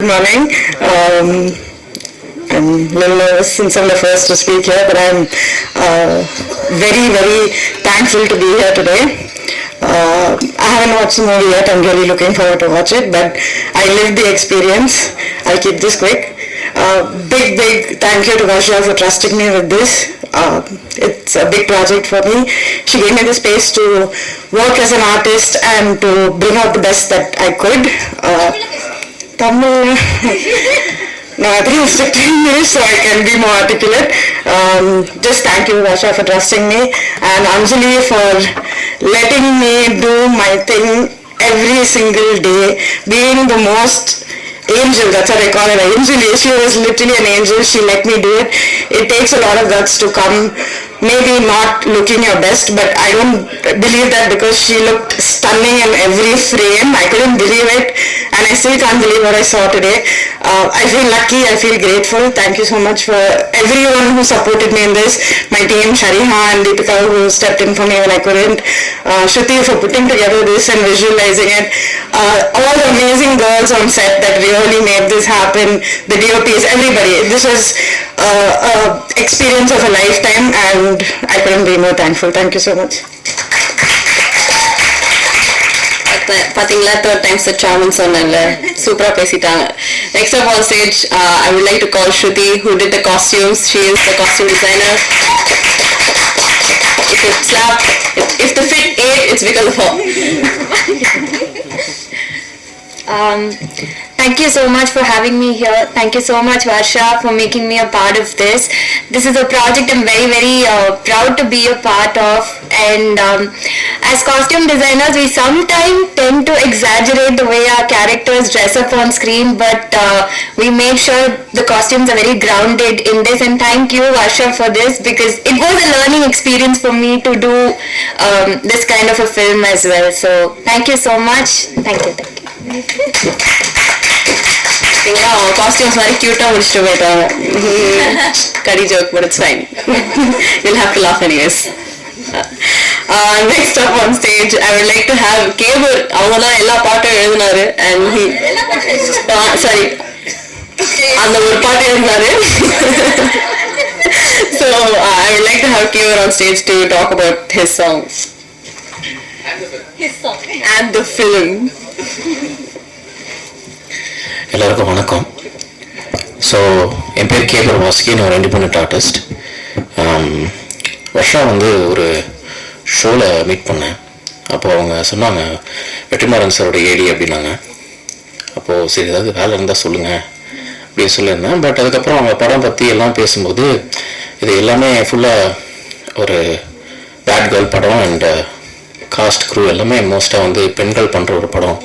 Good morning. I'm a little nervous since I'm the first to speak here, but I'm very, very thankful to be here today. I haven't watched the movie yet. I'm really looking forward to watch it, but I lived the experience. I'll keep this quick. Big thank you to Varsha for trusting me with this. It's a big project for me. She gave me the space to work as an artist and to bring out the best that I could. Tamil. No, I think I'll stick to English so I can be more articulate. Just thank you, Varsha, for trusting me, and Anjali for letting me do my thing every single day, being the most angel, that's what I call her, angel. She was literally an angel. She let me do it. It takes a lot of guts to come, maybe not looking your best, but I don't believe that because she looked stunning in every frame. I couldn't believe it, and I still can't believe what I saw today. I feel lucky, I feel grateful. Thank you so much for everyone who supported me in this. My team, Shariha and Deepika, who stepped in for me when I couldn't. Shruti for putting together this and visualizing it. All the amazing girls on set that really made this happen. The DOPs, everybody. This was an experience of a lifetime, and I couldn't be more thankful. Thank you so much. பாத்தீங்களா third times சாமன் சொன்னேன்ல சூப்பரா பேசிட்டாங்க. Next up on stage, I would like to call Shruti, who did the costumes. She is the costume designer. If it slap, if the fit ate, it's because of her. Thank you so much for having me here. Thank you so much, Varsha, for making me a part of this. This is a project I'm very proud to be a part of. And as costume designers, we sometimes tend to exaggerate the way our characters dress up on screen, but we make sure the costumes are very grounded in this. And thank you, Varsha, for this, because it was a learning experience for me to do this kind of a film as well. So thank you so much. Thank you. அவங்க costumes மாதிரி கியூட்டா முடிச்சுட்டு போயிட்டாங்க. கடி joke, but it's fine. You'll have to laugh anyways. Next up on stage, I would like to have Kebur. அவங்க தான் எல்லா பாட்டும் எழுதினாரு, and he sorry அந்த ஒரு பாட்டு எழுதினாரு. So I would like to have Kebur on stage to talk about his songs and the film. எல்லாருக்கும் வணக்கம். ஸோ என் பேர் கேபர் வாஸ்கி, நான் ஒரு இண்டிபெண்ட் ஆர்டிஸ்ட். வர்ஷா வந்து ஒரு ஷோவில் மீட் பண்ணேன். அப்போது அவங்க சொன்னாங்க வெற்றிமாறன் சாரோட ஏடி அப்படின்னாங்க. அப்போது சரி ஏதாவது வேலை இருந்தால் சொல்லுங்கள் அப்படின்னு சொல்லியிருந்தேன். பட் அதுக்கப்புறம் அவங்க படம் பற்றி எல்லாம் பேசும்போது இது எல்லாமே ஃபுல்லாக ஒரு பேட் கேர்ள் படம் அண்ட் காஸ்ட் க்ரூ எல்லாமே மோஸ்ட்டாக வந்து பெண்கள் பண்ணுற ஒரு படம்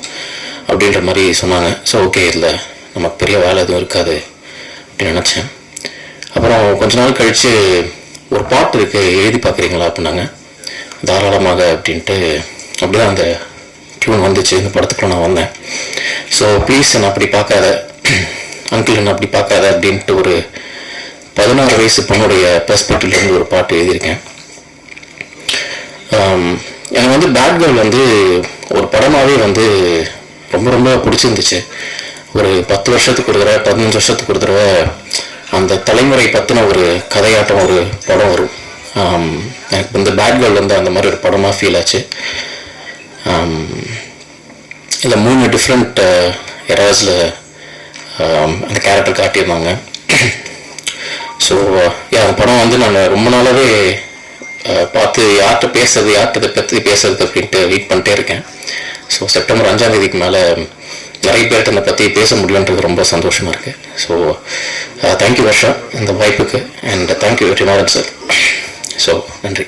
அப்படின்ற மாதிரி சொன்னாங்க. ஸோ ஓகே, இதில் நமக்கு பெரிய வேலை எதுவும் இருக்காது அப்படின்னு நினச்சேன். அப்புறம் கொஞ்ச நாள் கழித்து ஒரு பாட்டு இருக்குது, எழுதி பார்க்குறீங்களா அப்படின்னாங்க. தாராளமாக அப்படின்ட்டு அப்படி தான் அந்த டியூன் வந்துச்சு. இந்த படத்துக்குள்ள நான் வந்தேன். ஸோ ப்ளீஸ் என்னை அப்படி பார்க்காத, அங்கிள் என்னை அப்படி பார்க்காத அப்படின்ட்டு ஒரு 16 வயசு பொண்ணுடைய பெர்ஸ்பெக்டிவ்லேருந்து ஒரு பாட்டு எழுதியிருக்கேன். எனக்கு வந்து பேட் கேர்ள் வந்து ஒரு படமாகவே வந்து ரொம்ப பிடிச்சிருந்துச்சு. ஒரு 10 வருஷத்துக்கு ஒரு தடவை, 15 வருஷத்துக்கு ஒரு தடவை அந்த தலைமுறை பற்றின ஒரு கதையாட்டம் ஒரு படம் வரும். எனக்கு இந்த பேட் கேர்ள் வந்து அந்த மாதிரி ஒரு படமாக ஃபீல் ஆச்சு. இல்லை 3 டிஃப்ரெண்ட் எராஸில் அந்த கேரக்டர் காட்டியிருந்தாங்க. ஸோ அந்த படம் வந்து நான் ரொம்ப நாளாகவே பார்த்து யார்கிட்ட பேசுறது, யார்கிட்ட பற்றி பேசுறது அப்படின்ட்டு வெயிட் பண்ணிட்டே இருக்கேன். ஸோ செப்டம்பர் 5ஆம் தேதிக்கு மேலே நிறைய பேர்கிட்ட என்னை பற்றி பேச முடியுன்றது ரொம்ப சந்தோஷமாக இருக்குது. ஸோ தேங்க்யூ வர்ஷா இந்த வாய்ப்புக்கு, and thank you Vetrimaaran sir. So நன்றி.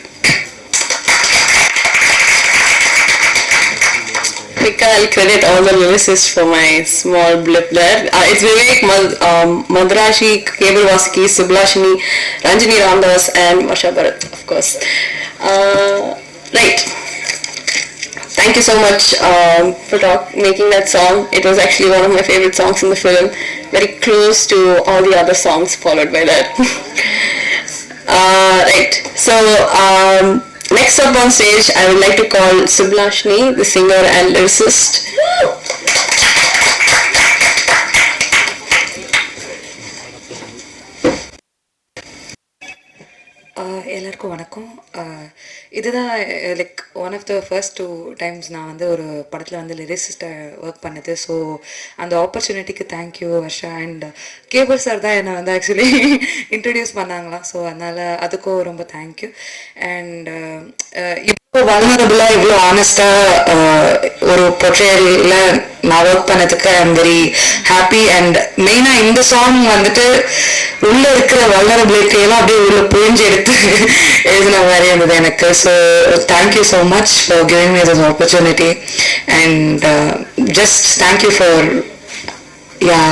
I'll credit all the lyricists for my small blip there. It's Vivek, Madrashi, Kebur Vaski, Subhlashini, Ranjini Ramdas, and Varsha Bharat, of course. Right. Thank you so much for making that song. It was actually one of my favorite songs in the film. Very close to all the other songs followed by that. Right. So, next up on stage, I would like to call Subhlashini, the singer and lyricist. எல்லாருக்கும் வணக்கம். இதுதான் like one of the first 2 times நான் வந்து ஒரு படத்தில் வந்து லிரிசிஸ்ட்டை work பண்ணது. So அந்த ஆப்பர்ச்சுனிட்டிக்கு thank you Varsha. And cable sir தான் என்னை வந்து ஆக்சுவலி இன்ட்ரடியூஸ் பண்ணாங்களாம். ஸோ அதனால் அதுக்கும் ரொம்ப தேங்க்யூ. அண்ட் இப்போ வல்னரபிளாக இவ்வளோ ஆனஸ்டாக ஒரு பொர்ட்ரேயலில் நான் ஒர்க் பண்ணதுக்கு I am very happy. And மெயினாக இந்த சாங் வந்துட்டு உள்ளே இருக்கிற வல்னரபிலிட்டியெல்லாம் அப்படியே உள்ள புரிஞ்சு எடுத்து எழுதின மாதிரி இருந்தது எனக்கு. So thank you so much for giving me this opportunity. And just thank you for yeah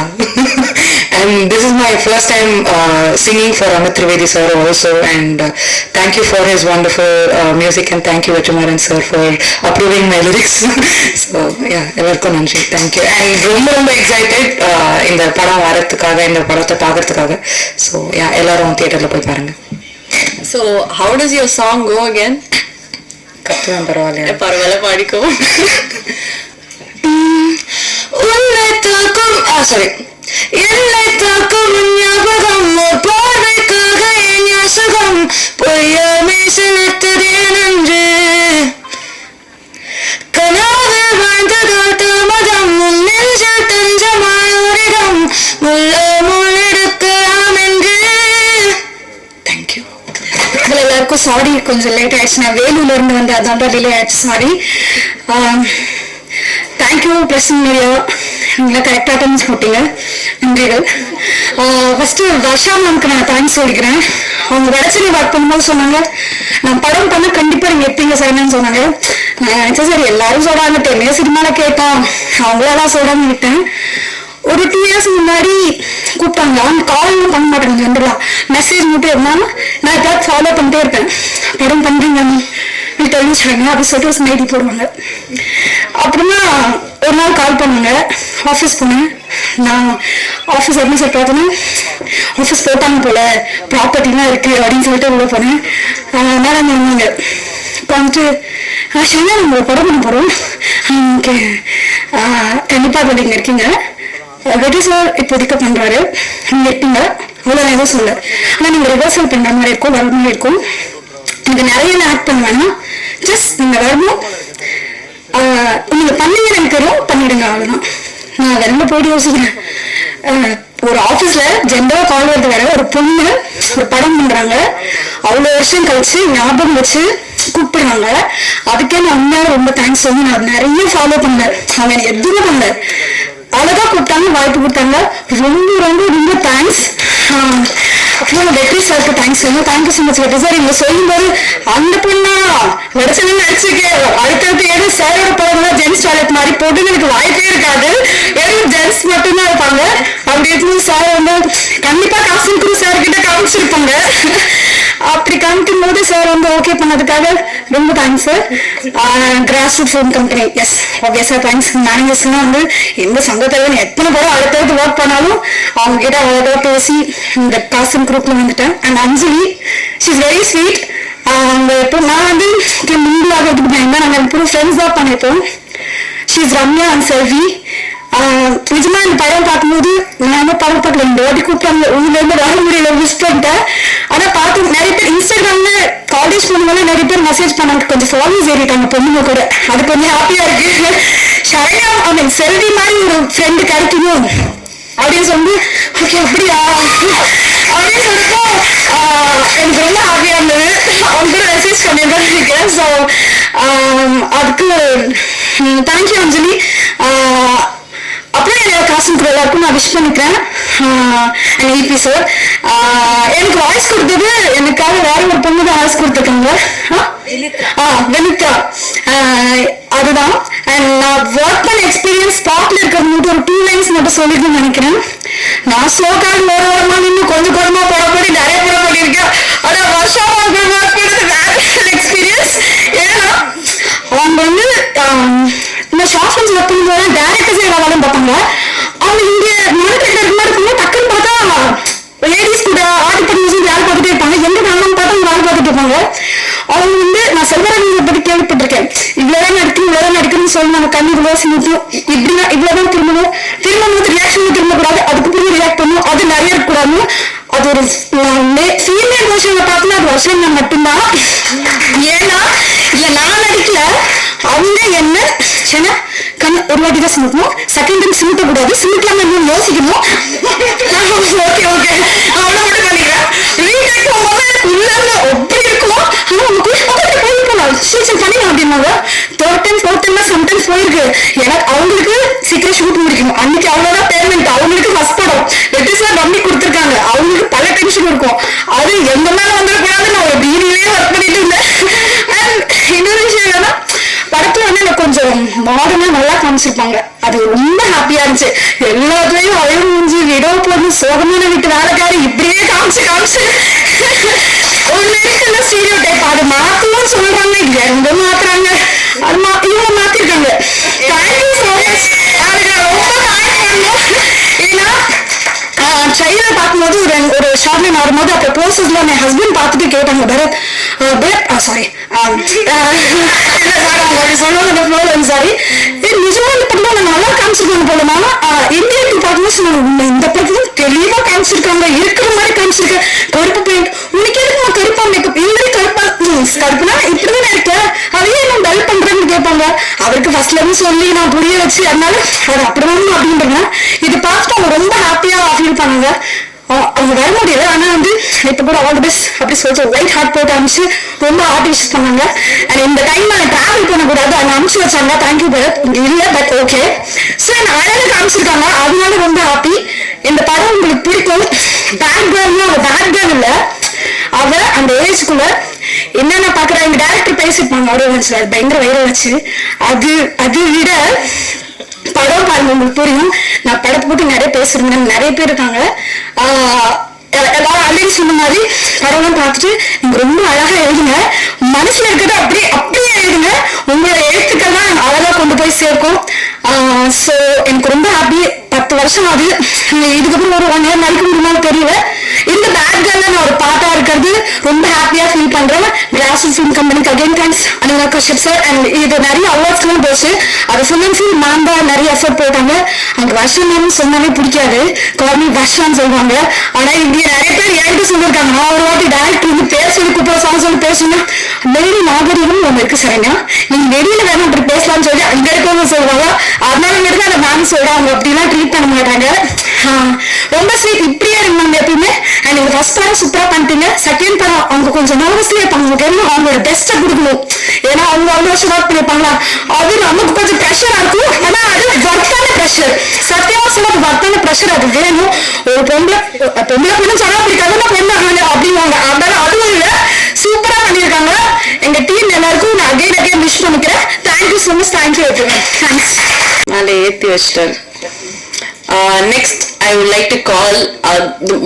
and this is my first time singing for Amit Trivedi sir also. And thank you for his wonderful music, and thank you Vetrimaran sir for approving my lyrics. So yeah, everyone nandri, thank you. And ரொம்ப excited இந்த படம் வரதுக்காக, இந்த படத்தை பார்க்கறதுக்காக. So yeah, எல்லாரும் தியேட்டர்ல போய் பாருங்க. So how does your song go again? கத்துவேன், பரவாயில்லையா? பரவாயில்ல, பாடிக்கோ. உன்னை தாக்கும் சாரி என்னை தாக்கும் ஞாபகம், பார்வைக்காக என் ஞாசகம் பொய்யாமை செலுத்ததேன் என்று கனாவே வாழ்ந்ததால் தாமதம், உன் நெஞ்சில் தஞ்சமாய் ஓரிடம் முள்ள முள்ளெடுக்கலாம் என்று. தேங்க்யூ. எல்லாருக்கும் சாரி, கொஞ்சம் லேட் ஆயிடுச்சு. நான் வேலூர்ல இருந்து வந்து அதான் டிலே ஆயிடுச்சு, சாரி. தேங்க்யூ பிரசன் மீடியா, நீங்களா கரெக்டாக அட்டன்ஸ் போட்டீங்க, நன்றிகள். ஃபஸ்ட்டு வர்ஷா மேம்க்கு நான் தேங்க்ஸ் சொல்லிக்கிறேன். அவங்க வடச்சனை ஒர்க் பண்ணும்போது சொன்னாங்க, நான் படம் பண்ண கண்டிப்பாக நீங்கள் எப்பீங்க சார்னு சொன்னாங்க. நான் நினச்சேன் சரி எல்லாரும் சொல்கிறாங்க, 10 years சினிமாவில் கேட்டோம், அவங்களாதான் சொல்கிறாங்க விட்டேன். ஒரு 2 years முன்னாடி கூப்பிட்டாங்க. அவங்க கால்லாம் பண்ண மாட்டாங்க, ஜென்ரலாக மெசேஜ் மட்டும் இருந்தாலும் நான் எப்போது ஃபாலோ பண்ணிட்டே இருப்பேன். படம் பண்ணுறீங்க தெரிஞ்சுட்டாங்க அப்படி சொல்லிட்டு ஒரு ஸ்மைலி போடுவாங்க. அப்புறமா ஒரு நாள் கால் பண்ணுங்க, ஆஃபீஸ் போனேன். நான் ஆஃபீஸ் எப்படி சொல்லி பார்த்தோன்னா, ஆஃபீஸ் போட்டாங்க போல, ப்ராப்பர்ட்டிலாம் இருக்குது அப்படின்னு சொல்லிட்டு உள்ள போனேன். மேடம் வந்தாங்க, வந்துட்டு ஷைனா நம்ம படம் பண்ண போகிறோம், ஓகே கண்டிப்பாக அப்படி இங்கே இருக்கீங்க, வெற்றி சார் இப்போதைக்கு பண்ணுறாரு, நீங்கள் இருப்பீங்க, அவ்வளோ நான் எதுவும் சொல்ல. ஆனால் நீங்கள் ரிவர்சல் பண்ணுற மாதிரி இருக்கும், வர மாதிரி இருக்கும். எனக்கு நிறைய ஆக்ட் பண்ணுவேன்னா ஜஸ்ட் நீங்கள் வரணும், நீங்கள் பண்ணீங்கன்னு எனக்கு தெரியும், பண்ணிடுங்க, அவ்வளோதான். நான் வெளில போயிட்டு யோசிக்கிறேன். ஒரு ஆஃபீஸில் ஜென்ரலாக கால் வருது வேற, ஒரு பொண்ணு ஒரு படம் பண்ணுறாங்க, அவ்வளோ வருஷம் கழிச்சு ஞாபகம் வச்சு கூப்பிடுறாங்க. அதுக்கே நான் உண்மையாக ரொம்ப தேங்க்ஸ் சொல்லி நான் நிறைய ஃபாலோ பண்ணேன். அவங்க எனக்கு எதுவுமே பண்ணல, அழகாக கூப்பிட்டாங்க, வாய்ப்பு கொடுத்தாங்க, ரொம்ப ரொம்ப ரொம்ப தேங்க்ஸ். அப்புறம் வெற்றி சாருக்கு தேங்க்ஸ் சொல்லணும். தேங்க்யூ ஸோ மச் வெற்றி சார். இவங்க சொல்லும்போது அந்த பொண்ணா வடச்சனை நினைச்சிருக்கேன், அடுத்தடுத்து ஏதோ சாரோட படம்லாம் ஜென்ஸ் டாய்லெட் மாதிரி பொண்ணுங்களுக்கு வாய்ப்பே இருக்காது, ஏதோ ஜென்ஸ் மட்டும்தான் இருப்பாங்க. அப்படி இருக்கும்போது சார் வந்து கண்டிப்பா காஸ்டியூம் குரூ சார் கிட்ட காமிச்சிருப்பாங்க. அப்படி காமிக்கும் போது சார் வந்து ஓகே பண்ணதுக்காக ரொம்ப thanks sir. Cross Route Film Company, yes ஆப்வியஸா தேங்க்ஸ். மேனேஜர்ஸ்லாம் வந்து எந்த சங்கத்தில் எத்தனை படம் அடுத்தடுத்து ஒர்க் பண்ணாலும் அவங்க கிட்ட அவ்வளோ பேசி இந்த காஸ்டியூம் குரூப்ல வந்துட்டேன். And Anjali, she is very sweet. அவங்க இப்போ நான் வந்து மிங்கிள் ஆகிறதுக்கு பயந்தேன், நாங்கள் இப்போ ஃப்ரெண்ட்ஸ் தான் பண்ணிப்போம். ஷி இஸ் ரம்யா அண்ட் செல்வி. நிஜமா இந்த படம் பார்க்கும்போது நான் என்ன படம் பார்க்கல, இந்த வாட்டி கூப்பிட்டாங்க, ஊர்ல இருந்து வர முடியல, மிஸ் பண்ணிட்டேன். ஆனா பார்த்து நிறைய பேர் இன்ஸ்டாகிராம்ல காலேஜ் பொண்ணுங்களாம் நிறைய பேர் மெசேஜ் பண்ணாங்க, கொஞ்சம் ஃபாலோஸ் ஏறிட்டாங்க பொண்ணுங்க கூட, அது கொஞ்சம் ஹாப்பியா இருக்கு. ஷைனா அவன் செல்வி மாதிரி ஒரு ஃப்ரெண்டு கிடைக்கணும் அப்படின்னு சொல்லி ஓகே அப்படியா அப்படின்னு சொல்லிட்டு எனக்கு ரொம்ப ஹாப்பியா இருந்தது. அவங்க கூட மெசேஜ் பண்ணியிருக்கேன். ஸோ அதுக்கு தேங்க்யூ அஞ்சலி. அப்புறம் என்னோட காசும் கூட எல்லாருக்கும் நான் விஷ் பண்ணிக்கிறேன். ஈபி சார் எனக்கு வாய்ஸ் கொடுத்தது, எனக்காக வேற ஒரு பொண்ணு தான் வாய்ஸ் கொடுத்துருக்காங்க, வெனிதா. அதுதான். அண்ட் நான் ஒர்க் பண்ண எக்ஸ்பீரியன்ஸ் ஸ்பாட்ல இருக்கிறது ஒரு 2 lines மட்டும் சொல்லிக்கணும்னு நினைக்கிறேன். நான் ஸ்லோக்காக ஒரு வாரமா நின்று கொஞ்சம் கொஞ்சமா போடப்படி நிறைய போட பண்ணியிருக்கேன். ஆனால் வருஷம் ஒர்க் பண்ணது வேற எக்ஸ்பீரியன்ஸ். ஏன்னா அவங்க வந்து இந்த ஷார்ட் ஃபிலிம்ஸ் ஒர்க் பண்ணும்போது டேரக்டர்ஸ் எல்லாரும் பார்ப்பாங்க. அவங்க இங்க மானிட்டர் இருக்கும்போது டக்குன்னு பார்த்தா லேடிஸ் கூட ஆர்ட் பண்ணி வேலை பார்த்துட்டே இருப்பாங்க. எங்க நானும் பார்த்தா வேலை பார்த்துட்டு இருப்பாங்க. அவங்க வந்து நான் செல்வராஜனை பற்றி கேள்விப்பட்டிருக்கேன், இவ்வளவுதான் நடிக்கணும் இவ்வளவுதான் நடிக்கணும்னு சொல்லி நம்ம கண்ணு ரோசி முட்டும் இப்படிதான் இவ்வளவுதான் திரும்பணும், திரும்ப ரியாக்ஷன் திரும்ப கூடாது, அதுக்கு பிறகு ரியாக்ட் பண்ணணும், அது நிறைய இருக்கக்கூடாது. அது ஒரு ஃபீமேல் வெர்ஷன்ல பார்த்தா அது வர்ஷன் மட்டும்தான். ஏன்னா இல்ல நான் நடிக்கல, அவங்க என்ன சின்ன கண் ஒரு வாட்டி தான் சிமிட்டணும், செகண்ட் டைம் சிமிட்ட கூடாது, சிமிட்டலாம் யோசிக்கணும். ஓகே ஓகே அவ்வளோ மட்டும் பண்ணிக்கிறேன். ரீடேக் போகும்போது உள்ள அப்படி இருக்கும். ஆனா நமக்கு போயிருக்கலாம் சீசன் பண்ணிடலாம் அப்படின்னாங்க. Third time fourth time sometimes போயிருக்கு. எனக்கு அவங்களுக்கு சீக்கிரம் ஷூட் முடிக்கணும். அன்னைக்கு அவ்வளோதான் பேமெண்ட். அவங்களுக்கு ஃபர்ஸ்ட் படம் வெட்டிஸ்லாம் நம்பி கொடுத்துருக்காங்க. அவங்களுக்கு பல டென்ஷன் இருக்கும். அது எந்த மேல வந்துடக்கூடாது. நான் ஒரு பீனிலே ஒர்க் பண்ணிட்டு இருந்தேன். இன்னொரு விஷயம் என்னன்னா படத்துல வந்து எனக்கு கொஞ்சம் மாடர்னா நல்லா காமிச்சிருப்பாங்க. அது ரொம்ப ஹாப்பியா இருந்துச்சு. எல்லாத்துலயும் அழகு மூஞ்சி விடோ போது சோகமான வீட்டு வேலைக்காரி இப்படியே காமிச்சு ஒண்ணு இருக்குல்ல ஸ்டீரியோ டைப். அது மாத்தவும் சொல்றாங்க, எங்க மாத்துறாங்க, அது இவங்க மாத்திருக்காங்க. Thank you so much. அதுக்கு நான் ரொம்ப தேங்க் பண்ணணும். ஏன்னா ட்ரெயிலர் பார்க்கும்போது ஒரு ஷார்ட்ல வரும்போது அப்போ போஸ்டர்ஸ்ல என் ஹஸ்பண்ட் பார்த்துட்டு கேட்டாங்க, பரத் சாரி சாரி நிஜமா இந்த படத்துல நல்லா காமிச்சிருக்காங்க போலமா இந்தியா பார்க்கும்போது சொன்னாங்க, இந்த படத்துல தெளிவா காமிச்சிருக்காங்க, இருக்கிற மாதிரி காமிச்சிருக்கேன். கருப்பு பெயிண்ட் உனக்கு எதுக்கு கருப்பா மேக்கப் இந்த கருப்பா கருப்புனா இப்படிதான் இருக்க, அதையே நான் டல் பண்றேன்னு கேட்பாங்க. அவருக்கு ஃபர்ஸ்ட்ல இருந்து சொல்லி நான் புரிய வச்சு அதனால அது அப்படிதான் அப்படின்றாங்க. இது பார்த்துட்டு அவங்க ரொம்ப ஹாப்பியா ஃபீல் பண்ணாங்க. அவங்க வர முடியல, ஆனா வந்து இப்ப கூட ஆல் தி பெஸ்ட் அப்படி சொல்லிட்டு ஒயிட் ஹார்ட் போட்டு அனுப்பிச்சு ரொம்ப ஹார்ட் விஷ் பண்ணாங்க. அண்ட் இந்த டைம் நான் டிராவல் பண்ணக்கூடாது அதை அனுப்பிச்சு வச்சாங்க. தேங்க்யூ பரத். இல்ல பட் ஓகே. ஸோ என்ன அழகாக காமிச்சிருக்காங்க, அதனால ரொம்ப ஹாப்பி. இந்த படம் உங்களுக்கு பிடிக்கும். பேக்ரவுண்ட்னா அவ பேக்ரவுண்ட் இல்ல, அவ அந்த ஏஜ்குள்ள என்னென்ன பாக்குறா. எங்க டேரக்டர் பேசிருப்பாங்க ஆடியன்ஸ்ல, அது பயங்கர வைரல் வச்சு. அது விட படம் பாருங்க உங்களுக்கு புரியும். நான் படத்தை போட்டு நிறைய பேசுறேன், நிறைய பேர் இருக்காங்க. எல்லாரும் ஆல்ரெடி சொன்ன மாதிரி படம்லாம் பார்த்துட்டு நீங்க ரொம்ப அழகா எழுதுங்க, மனசுல இருக்கிறத அப்படியே எழுதுங்க. உங்களோட எழுத்துக்கள் தான் அழகா கொண்டு போய் சேர்க்கும். ஸோ எனக்கு ரொம்ப ஹாப்பி. 10 வருஷம் ஆகுது. இதுக்கப்புறம் ஒரு 1 year நடிக்க முடியுமான்னு தெரியல. இந்த பேக்ரவுண்ட்ல நான் ஒரு பாட்டா இருக்கிறது ரொம்ப ஹாப்பியா ஃபீல் பண்றேன். கிராஸ் ஃபிலிம் கம்பெனிக்கு again thanks Anita Kashyap sir. And இது நிறைய அவார்ட்ஸ்லாம் போச்சு. அது ஃபுல் அண்ட் ஃபுல் மேம் தான் நிறைய எஃபர்ட் போட்டாங்க. அங்க வருஷம் சொன்னாலே பிடிக்காது, கார்மி வருஷம்னு சொல்லுவாங்க. ஆனா இங்க நிறைய பேர் என்கிட்ட சொல்லியிருக்காங்க, நான் ஒரு வாட்டி டேரக்டர் வந்து பேர் சொல்லி கூப்பிட சாங் சொல்லி பேசணும். வெளி நாகரிகம் ஒண்ணு இருக்கு சரியா, நீங்க வெளியில வேணும் அப்படி பேசலாம்னு சொல்லி அங்க இருக்கவங்க சொல்லுவாங்க. அதனால மட்டும் அந்த மேம் சொல்றாங்க, அப்படிலாம் ட்ரீட் பண்ண மாட்டாங்க. ரொம்ப ஸ்வீட். இப்படியே இருந்தாங்க எப்பயுமே. அண்ட் நீங்க ஃபர்ஸ்ட் படம் சூப்பரா பண்ணிட்டீங்க. செகண்ட் படம் அவங்க கொஞ்சம் நர்வஸ்லயே இருப்பாங்க, அவங்களோட பெஸ்ட்டை கொடுக்கணும். ஏன்னா அவங்க அவ்வளோ வருஷம் ஒர்க் பண்ணிருப்பாங்களா, அது நமக்கு கொஞ்சம் ப்ரெஷரா இருக்கும். ஆனா அது ஒர்க்கான ப்ரெஷர், சத்தியமா சொல்ல ஒர்க்கான ப்ரெஷர். அது வேணும். ஒரு பொம்பளை பொண்ணு சொன்னா பிடிக்காதுன்னா பொண்ணு அப்படிவாங்க. அதனால அதுவும் இல்லை, சூப்பரா பண்ணியிருக்காங்க. எங்க டீம் எல்லாருக்கும் நான் அகைன் விஷ் பண்ணிக்கிறேன். Thank you so much. Thank you everyone. Thanks. மேலே ஏற்றி வச்சிட்டேன். Next, I would like to call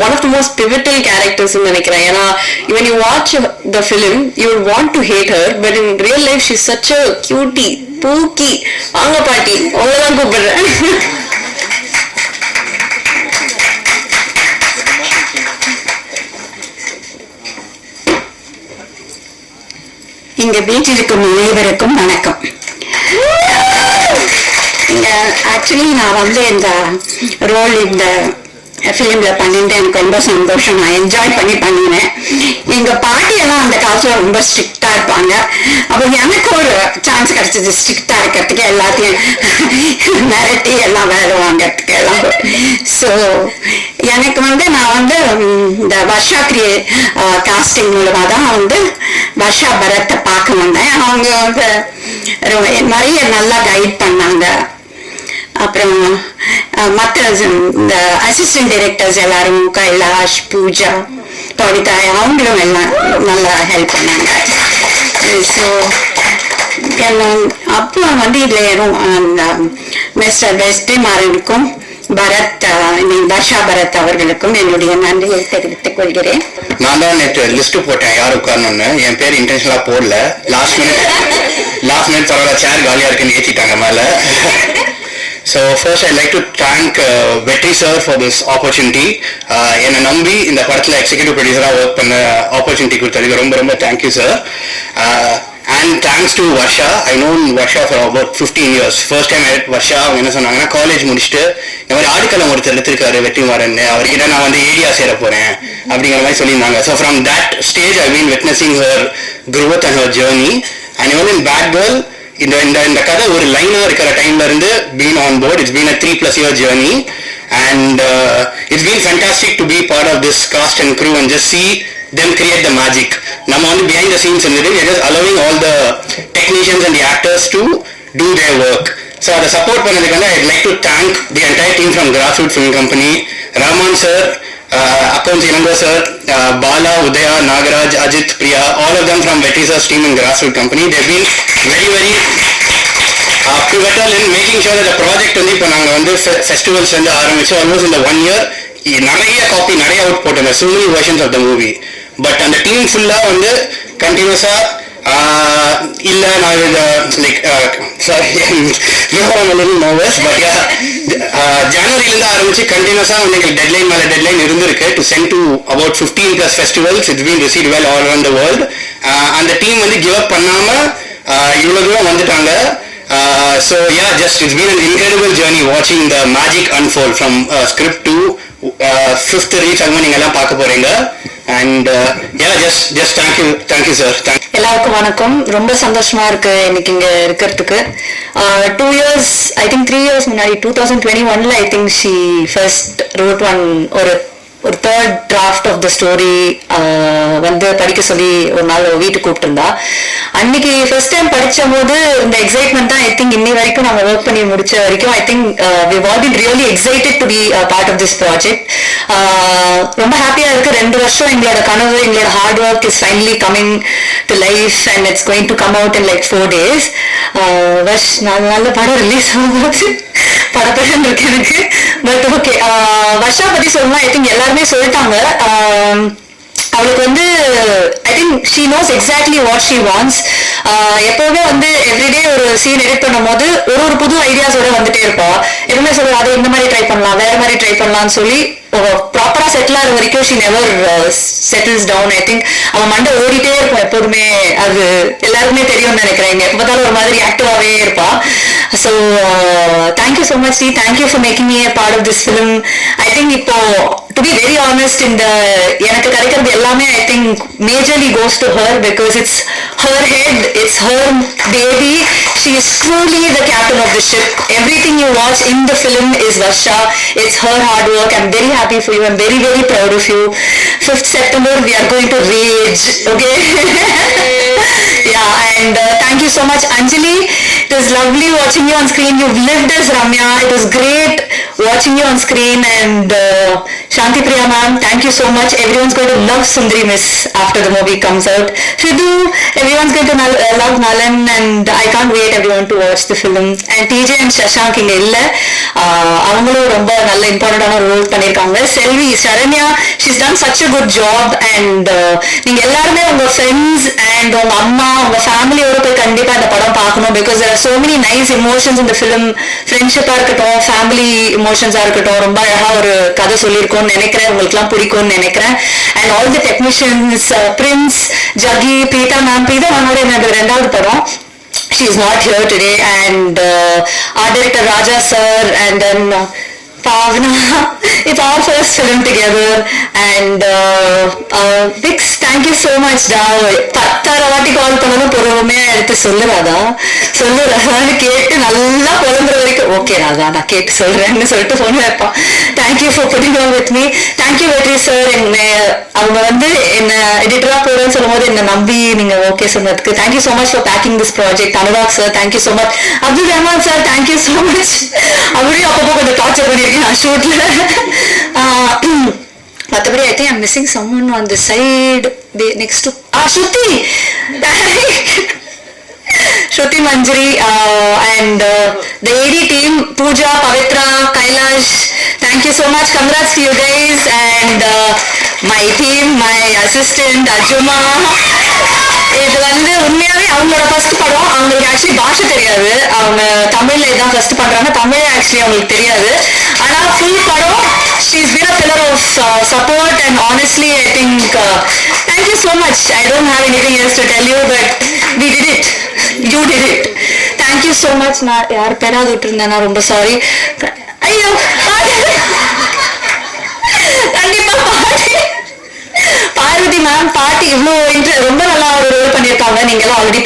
one of the most pivotal characters in நினைக்கிறேன். ஏன்னா when you watch the film, you would want to hate her, but in real life she's such a cutie, பூக்கி. வாங்க பாட்டி, உங்களதான் கூப்பிடுறேன். இங்க வீட்டிற்கும் அனைவருக்கும் வணக்கம். Actually நான் வந்து இந்த ரோல் இந்த ஃபிலிம்ல பண்ணிட்டு எனக்கு ரொம்ப சந்தோஷம். நான் என்ஜாய் பண்ணி பண்ணினேன். எங்க பாட்டியெல்லாம் அந்த காலத்துல ரொம்ப ஸ்ட்ரிக்டா இருப்பாங்க. அப்போ எனக்கு ஒரு சான்ஸ் கிடைச்சது ஸ்ட்ரிக்டா இருக்கிறதுக்கு, எல்லாத்தையும் மிரட்டி எல்லாம் வேலை வாங்கிறதுக்கு எல்லாம். ஸோ எனக்கு வந்து நான் வந்து இந்த வர்ஷா காஸ்டிங் மூலமா தான் வந்து வர்ஷா பரத்தை பார்க்க வந்தேன். அவங்க வந்து நிறைய நல்லா கைட் பண்ணாங்க. அப்புறம் மற்ற இந்த அசிஸ்டன்ட் டைரக்டர்ஸ் எல்லாரும் கைலாஷ், பூஜா, பவிதா அவங்களும் எல்லாம் நல்லா ஹெல்ப் பண்ணாங்க. ஸோ அப்புறம் வந்து இதுல மிஸ்டர் வெஸ்டிமாறனுக்கும் பரத் வர்ஷா பரத் அவர்களுக்கும் என்னுடைய நன்றியை தெரிவித்துக் கொள்கிறேன். நான் தான் நேற்று லிஸ்ட் போட்டேன் யார் உட்காரணும்னு. என் பேர் இன்டென்ஷனலா போடல. லாஸ்ட் மினிட் பரவாயில்ல, சேர் காலியா இருக்குன்னு ஏற்றிட்டாங்க மேல. So first I'd like to thank Vetri sir for this opportunity. என்னை நம்பி இந்த படத்தில் எக்ஸிக்யூட்டிவ் ப்ரொடியூசராக ஒர்க் பண்ண ஆப்பர்ச்சுனிட்டி கொடுத்ததுக்கு ரொம்ப ரொம்ப thank you sir. and thanks to Varsha. I known Varsha for about 15 years. First time I met Varsha, அவங்க என்ன சொன்னாங்கன்னா காலேஜ் முடிச்சுட்டு இந்த மாதிரி ஆடுகளம் ஒருத்தர் எடுத்திருக்காரு வெற்றிமாறன், அவர்கிட்ட நான் வந்து ஏடியா சேர போறேன் அப்படிங்கிற மாதிரி சொல்லியிருந்தாங்க. So from that stage I been witnessing her growth and her journey. And even in Bad Girl, இந்த கதை ஒரு லைனா இருக்கிற டைம்ல இருந்து been on board. It's been a 3+ year journey, and it's been fantastic to be part of this cast and crew and just see them create the magic. நம்ம வந்து behind the scenes இருந்துட்டு we are just allowing all the technicians and the actors to do their work. So அதை support பண்ணதுக்காக I'd like to thank the entire team from Grassroots Film Company, Rahman sir, Accounts Ilango sir, Bala, Udaya, Nagaraj, Ajit, Priya, all of them from Vetri sir's team in Grassroots Company. They've been very pivotal in making sure that the project வந்து இப்போ நாங்கள் வந்து festivals வந்து ஆரம்பிச்சு almost இந்த 1 year நிறைய copy நிறைய out போட்டாங்க, so many versions of the movie. But அந்த டீம் ஃபுல்லாக வந்து கண்டினியூஸாக இல்லை நான் இதை லைக் சாரி நர்வஸ் பட் ஜனவரியிலேருந்து ஆரம்பிச்சு கண்டினியூஸாக வந்து எங்களுக்கு டெட்லைன் மேலே டெட்லைன் இருந்திருக்கு to send to about 15+ festivals. It's been received well all around the world. அந்த டீம் வந்து கிவ் அப் பண்ணாமல் இவ்வளோ தூரம் வந்துட்டாங்க. So yeah, just it's been an incredible journey watching the magic unfold from script to 5th release அங்க நீங்க எல்லாம் பார்க்க போறீங்க. And yeah, just thank you sir. எல்லாருக்கும் வணக்கம். ரொம்ப சந்தோஷமா இருக்கு இன்னைக்கு இங்க இருக்கிறதுக்கு. 2 years, I think 3 years முன்னாடி 2021ல I think she first wrote ஒரு third draft of the story வந்து படிக்க சொல்லி ஒரு நாள் வீட்டுக்கு கூப்பிட்டுருந்தா. அன்னைக்கு ஃபர்ஸ்ட் டைம் படிச்ச போது இந்த எக்ஸைட்மெண்ட் தான் ஐ திங்க் இன்னி வரைக்கும் நம்ம ஒர்க் பண்ணி முடிச்ச வரைக்கும் I think we all been really excited to be part of this project. ரொம்ப ஹாப்பியா இருக்கு. 2 வருஷம் எங்களோட கனவு, எங்களோட hard work is finally coming to life and it's going to come out in like 4 days. நல்ல படம் ரிலீஸ் ஆகும்போது படப்படம் இருக்கு எனக்கு. பட் ஓகே, வர்ஷா பத்தி சொல்லணும். ஐ திங்க் எல்லாருமே சொல்லிட்டாங்க. அவளுக்கு வந்து I think she nose exactly what she wants. எப்பவுமே வந்து எவ்ரிடே ஒரு சீன் எடிட் பண்ணும் போது ஒரு புது ஐடியாஸோட வந்துட்டே இருப்பா. எப்பவுமே சொல்லுவா அதை இந்த மாதிரி ட்ரை பண்ணலாம், வேற மாதிரி ட்ரை பண்ணலாம்னு சொல்லி ப்ராப்பரா செட்டில் ஆகிற வரைக்கும் she never settles down. I think அவன் மண்டை ஓடிட்டே இருப்பான் எப்போதுமே. அது எல்லாருக்குமே தெரியும்னு நினைக்கிறேன். எப்போ பார்த்தாலும் ஒரு மாதிரி ஆக்டிவாகவே இருப்பா. ஸோ தேங்க்யூ ஸோ மச் டி, thank you for making me a part of this film. I think இப்போ டு பி வெரி ஆனஸ்ட் இந்த எனக்கு கிடைக்கிறது எல்லாமே I think majorly goes to her because it's her head, it's her baby. She is truly the captain of the ship. Everything you watch in the film is Varsha. It's her hard work. I'm very happy for you. I'm very proud of you. 5th September we are going to rage. Okay. Yeah, and thank you so much Anjali. It was lovely watching you on screen. You've lived as Ramya. It was great watching you on screen. And Shanti Priya ma'am, thank you so much. Everyone's going to love Sundari Miss after the movie comes out. Fidu, everyone's going to love Nalan, and I can't wait everyone to watch the film. And TJ and Shashank இங்க இல்ல, அவங்களும் ரொம்ப நல்ல இம்பார்ட்டன்டான role பண்ணிருக்காங்க. செல்வி, Saranya, she's done such a good job. And நீங்க எல்லாருமே உங்க ஃப்ரெண்ட்ஸ் அண்ட் உங்க அம்மா உங்க ஃபேமிலியோட போய் கண்டிப்பா இந்த படம் பார்க்கணும். Because there are so many nice emotions in the film. ஃப்ரெண்ட்ஷிப்பா இருக்கட்டும், ஃபேமிலி இமோஷன்ஸா இருக்கட்டும், ரொம்ப அழகா ஒரு கதை சொல்லியிருக்கோம்னு நினைக்கிறேன். உங்களுக்கு எல்லாம் பிடிக்கும்னு நினைக்கிறேன். And all the technicians, Prince, Jagi, Preetha மேமோட என்னோட 2வது படம். She is not here today. And art director Raja sir, and then Pavna. It's our first film together. And Vix, thank you so much da. 10 வாட்டி கால் பண்ணாலும் பொறுமையா எடுத்து சொல்லுறான்னு கேட்டு நல்லா புலம்புற வரைக்கும் ஓகே நான் கேட்டு சொல்றேன்னு சொல்லிட்டு போன் வைப்பான். Thank you for pudding on with me. Thank you வெற்றி சார். அவங்க வந்து என்ன எடிட்டரா போறேன்னு சொல்லும் போது என்ன நம்பி நீங்க ஓகே சொன்னதுக்கு thank you so much for backing this project. Anurag sir, thank you so much. Abdul Rahman sir, thank you so much. அவரையும் அப்பப்போ கொஞ்சம் டார்ச்சர் பண்ணியிருக்கேன் ஷூட்ல. மற்றபடி I think I'm missing someone on the side next to Shruti. Shruti Manjari and the AD team, Pooja, Pavitra, Kailash, thank you so much. Congrats to you guys. And my team, my assistant Ajuma. இது வந்து உண்மையாவே அவங்களோட first படம். அவங்களுக்கு actually பாஷை தெரியாது. அவங்க தமிழ்ல இதான் ஃபர்ஸ்ட் பண்றாங்க. தமிழ் ஆக்சுவலி அவங்களுக்கு தெரியாது. ஆனா ஃபுல் படம் she's been a pillar of support, and honestly, I think thank you so much. I don't have anything else to tell you, but we did it. You did it. Thank you so much. நான் யார் பேராது விட்டுருந்தேன்னா ரொம்ப sorry. ஐயோ கண்டிப்பா Parvati ma'am பாட்டு இவ்வளோ ரொம்ப நல்லா ஒரு ரோல் பண்ணியிருக்காங்க. நீங்க எல்லாம் ஆல்ரெடி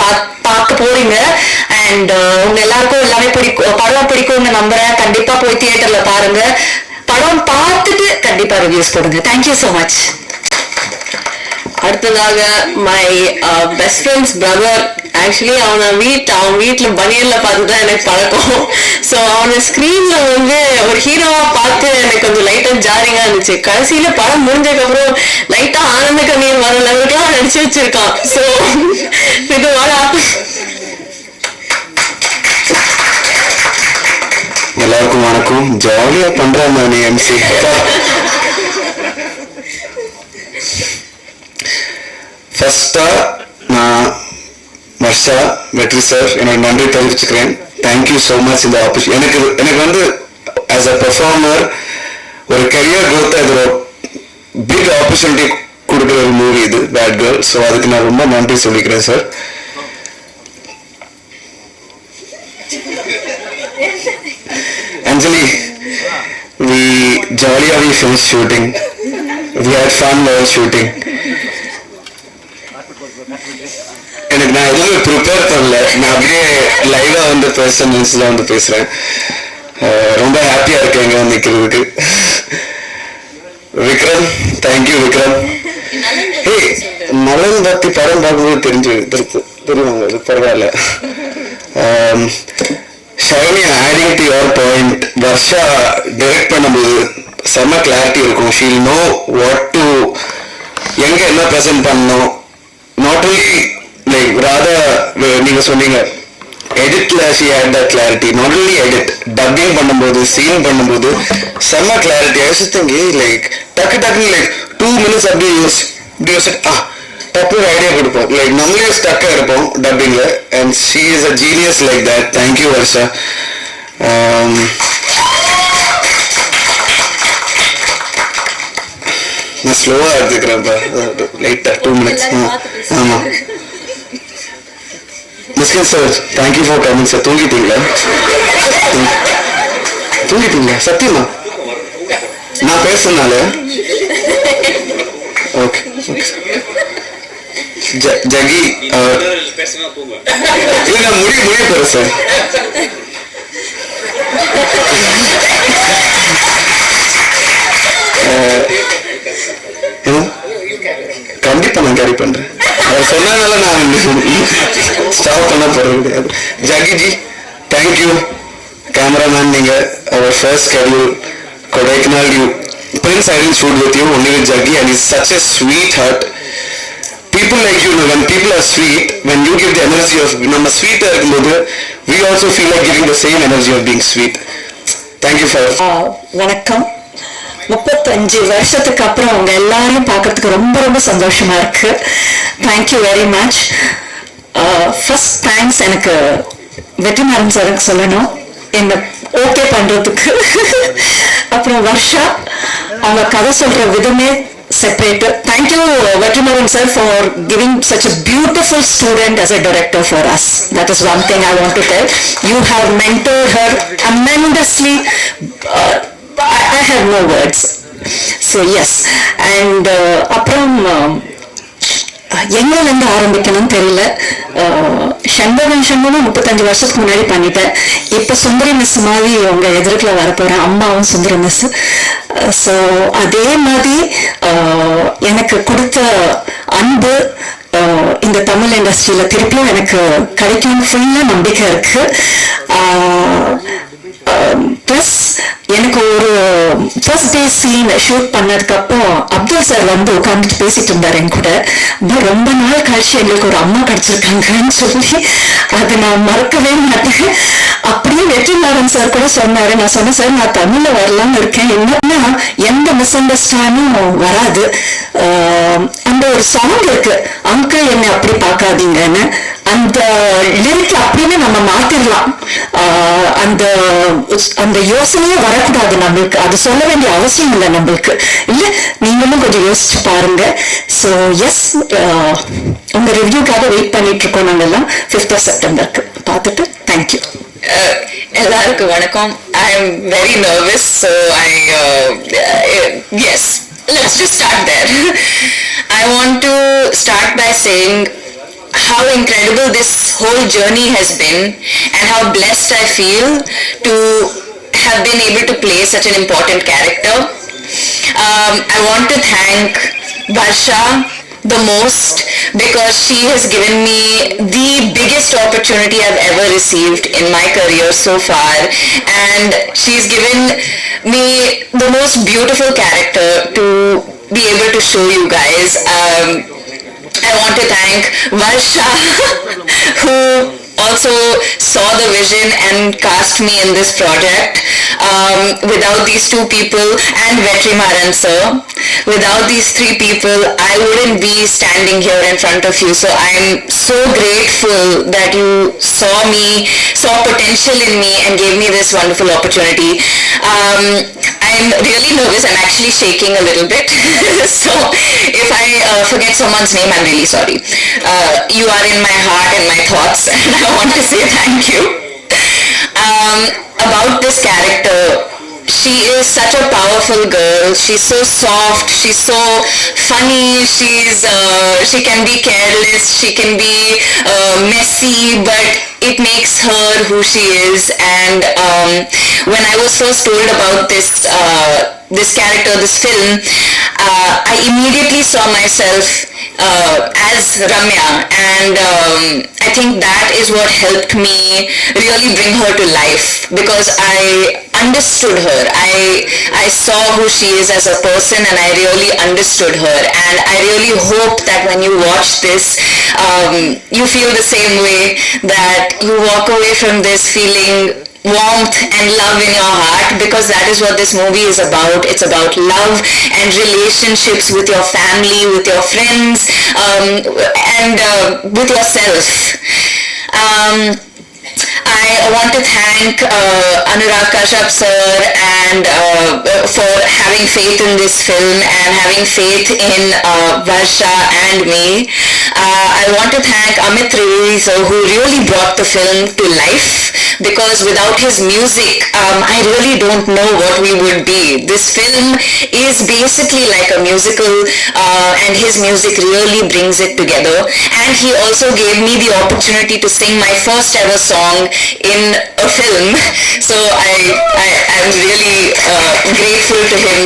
பார்க்க போறீங்க. அண்ட் உங்க எல்லாருக்கும் எல்லாமே படம் பிடிக்கும்னு நம்புறேன். கண்டிப்பா போய் தியேட்டர்ல பாருங்க. படம் பார்த்துட்டு கண்டிப்பா ரிவ்யூஸ் போடுங்க. Thank you so much. அடுத்ததாக my best friends brother. Actually அவன் வீட்டுல பனியன்ல பார்த்துதான் எனக்கு பழக்கம். ஸோ அவனை ஸ்கிரீன்ல வந்து ஒரு ஹீரோவா பார்த்து எனக்கு கொஞ்சம் லைட்டா ஜாரிங்கா இருந்துச்சு. கடைசியில படம் முடிஞ்சதுக்கு அப்புறம் லைட்டா ஆனந்த கண்ணீர் வர லெவலுக்குலாம் நடிச்சு வச்சிருக்கான். ஸோ இது எல்லாருக்கும் வணக்கம். ஜாலியா பண்றேன் நான் எம்சி. ஃபர்ஸ்டா நான் வர்ஷா வெற்றி சார் என்னோட நன்றி தெரிவிச்சுக்கிறேன். Thank you so much. இந்த எனக்கு வந்து ஆஸ் அ பெர்ஃபார்மர் ஒரு கரியர் க்ரோத் அது ஒரு பிக் ஆப்பர்ச்சுனிட்டி கொடுக்குற ஒரு மூவி இது பேட் கேர்ள். ஸோ அதுக்கு நான் ரொம்ப நன்றி சொல்லிக்கிறேன் sir. Anjali, we finished shooting. We had fun while shooting. எனக்கு நான் எதுவுமே ப்ரிப்பேர் பண்ணல. நான் அப்படியே லைவா வந்து நியூஸ்ல வந்து பேசுறேன். ரொம்ப ஹாப்பியா இருக்கேன் இங்க வந்து நிக்கிறதுக்கு. விக்ரம், தேங்க்யூ விக்ரம். நலன் பத்தி படம் பார்க்கும்போது தெரியுவாங்க, அது பரவாயில்ல. Shiny, adding to your point, Varsha direct பண்ணும்போது செம்ம கிளாரிட்டி இருக்கும். ஷீல் நோ வாட் டு எங்க என்ன ப்ரெசென்ட் பண்ணணும். நாட் ஒன்லி லைக் ராதா நீங்க சொன்னீங்க எடிட்ல she had that clarity. Not only edit, dubbing பண்ணும்போது சீன் பண்ணும்போது செம்ம clarity. I was thinking like டக்குன்னு லைக் 2 minutes அப்படியே யோசிச்சு டப்பு ஐடியா கொடுப்போம். லைக் நம்மளே ஸ்டக்கா இருப்போம் டப்பிங்ல. And she is a genius like that. Thank you Varsha. நான் ஸ்லோவா எடுத்துக்கிறேன்ப்பா லைட்டா 2 minutes. ஆமா Mysskin sir, thank you for coming sir. தூங்கிட்டீங்களா? சத்தியமா நான் பேசுனால? ஓகே ஜகி இல்ல முடிய போற சார். கண்டிப்பா நான் கேரி பண்றேன். அவர் சொன்னதுனால நான் ஸ்டாப் பண்ண போறது கிடையாது. ஜகிஜி, தேங்க்யூ. கேமராமேன், நீங்க அவர் first schedule Kodaikanal Prince, I didn't shoot with you, only with Jaggi, and he's such a sweetheart. People like you know, when people are sweet, when you give the energy of நம்ம ஸ்வீட்டா இருக்கும்போது we also feel like giving the same energy of being sweet. Thank you for வணக்கம். 35 வருஷத்துக்கு அப்புறம் அவங்க எல்லாரையும் பார்க்கறதுக்கு ரொம்ப ரொம்ப சந்தோஷமா இருக்கு. Thank you very much. First thanks எனக்கு வெற்றிமாறன் சாருக்கு சொல்லணும், என்ன ஓகே பண்றதுக்கு. அப்புறம் வர்ஷா, அவங்க கதை சொல்ற விதமே separate. Thank you Vetrimaran sir for giving such a beautiful student as a director for us. That is one thing I want to tell. You have mentored her tremendously. I have no words. So yes. And அப்புறம் எங்கிருந்து ஆரம்பிக்கணும்னு தெரியல. சண்பகன் 35 வருஷத்துக்கு முன்னாடி பண்ணிட்டேன். இப்ப சுந்தரி miss மாதிரி உங்க எதிர்க்கல வரப்போறேன். அம்மாவும் சுந்தரி மிஸ். ஸோ அதே மாதிரி எனக்கு கொடுத்த அன்பு இந்த தமிழ் இண்டஸ்ட்ரியில திருப்பியும் எனக்கு கிடைக்கும் ஃபுல்லா நம்பிக்கை இருக்கு. பிளஸ் எனக்கு ஒரு ஃபர்ஸ்ட் டே சீன் ஷூட் பண்ணதுக்கு அப்புறம் அப்துல் சார் வந்து உட்கார்ந்துட்டு பேசிட்டு இருந்தாரு என் கூட. ரொம்ப நாள் கழிச்சு எங்களுக்கு ஒரு அம்மா கிடைச்சிருக்காங்கன்னு சொல்லி அதை நான் மறக்கவே மாட்டேன். அப்படியே வெற்றிமாறன் சார் கூட சொன்னாரு. நான் சொன்னேன், சார் நான் தமிழ்ல வரலாம்னு இருக்கேன், என்னன்னா எந்த மிஸ் அண்டர்ஸ்டாண்டிங்கும் வராது. அந்த ஒரு சாங் இருக்கு, அங்கிள் என்னை அப்படி பார்க்காதீங்கன்னு. அந்த லிரிக் அப்படியே நம்ம மாத்திரலாம். அந்த அந்த யோசனையே வரக்கூடாது நம்மளுக்கு, அது சொல்ல வேண்டிய அவசியம் இல்லை நம்மளுக்கு. இல்ல நீங்களும் கொஞ்சம் யோசிச்சு பாருங்க. ஸோ எஸ், உங்க ரிவ்யூக்காக வெயிட் பண்ணிட்டு இருக்கோம் நாங்க எல்லாம் 5th of September பார்த்துட்டு. தேங்க்யூ. எல்லாருக்கும் வணக்கம். I am very nervous, so yes, let's just start there. I want to start by saying how incredible this whole journey has been and how blessed I feel to have been able to play such an important character. I want to thank Varsha the most because she has given me the biggest opportunity I've ever received in my career so far, and she's given me the most beautiful character to be able to show you guys. I want to thank Varsha who also saw the vision and cast me in this project. Without these two people and Vetrimaran sir, without these three people, I wouldn't be standing here in front of you. So I'm so grateful that you saw potential in me and gave me this wonderful opportunity. I'm really nervous. I'm actually shaking a little bit. So if I forget someone's name, I'm really sorry. You are in my heart and my thoughts, and I want to say thank you. About this character, she is such a powerful girl. She's so soft, she's so funny, she can be careless, she can be messy, but it makes her who she is. And when I was first told about this character, this film, I immediately saw myself as Ramya, and I think that is what helped me really bring her to life, because I understood her. I saw who she is as a person, and I really understood her, and I really hope that when you watch this, you feel the same way, that you walk away from this feeling warmth and love in your heart, because that is what this movie is about. It's about love and relationships with your family, with your friends, and with yourself. I want to thank Anurag Kashyap sir and for having faith in this film and having faith in Varsha and me. I want to thank Amit Trivedi sir, who really brought the film to life, because without his music, I really don't know what we would be. This film is basically like a musical, and his music really brings it together. And he also gave me the opportunity to sing my first ever song in a film. So I'm really grateful to him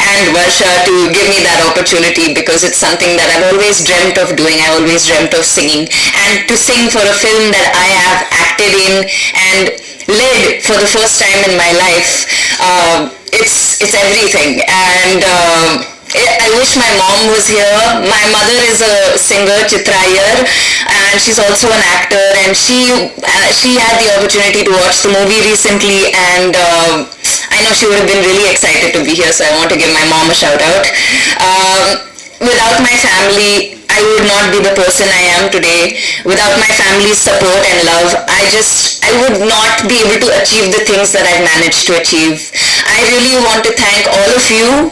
and Varsha to give me that opportunity, because it's something that I've always dreamt of doing. I always dreamt of singing, and to sing for a film that I have acted in and led for the first time in my life, it's everything. And I wish my mom was here. My mother is a singer, Chitra Iyer, and she's also an actor, and she had the opportunity to watch the movie recently, and I know she would have been really excited to be here, so I want to give my mom a shout out. Without my family, I would not be the person I am today. Without my family's support and love, I would not be able to achieve the things that I've managed to achieve. I really want to thank all of you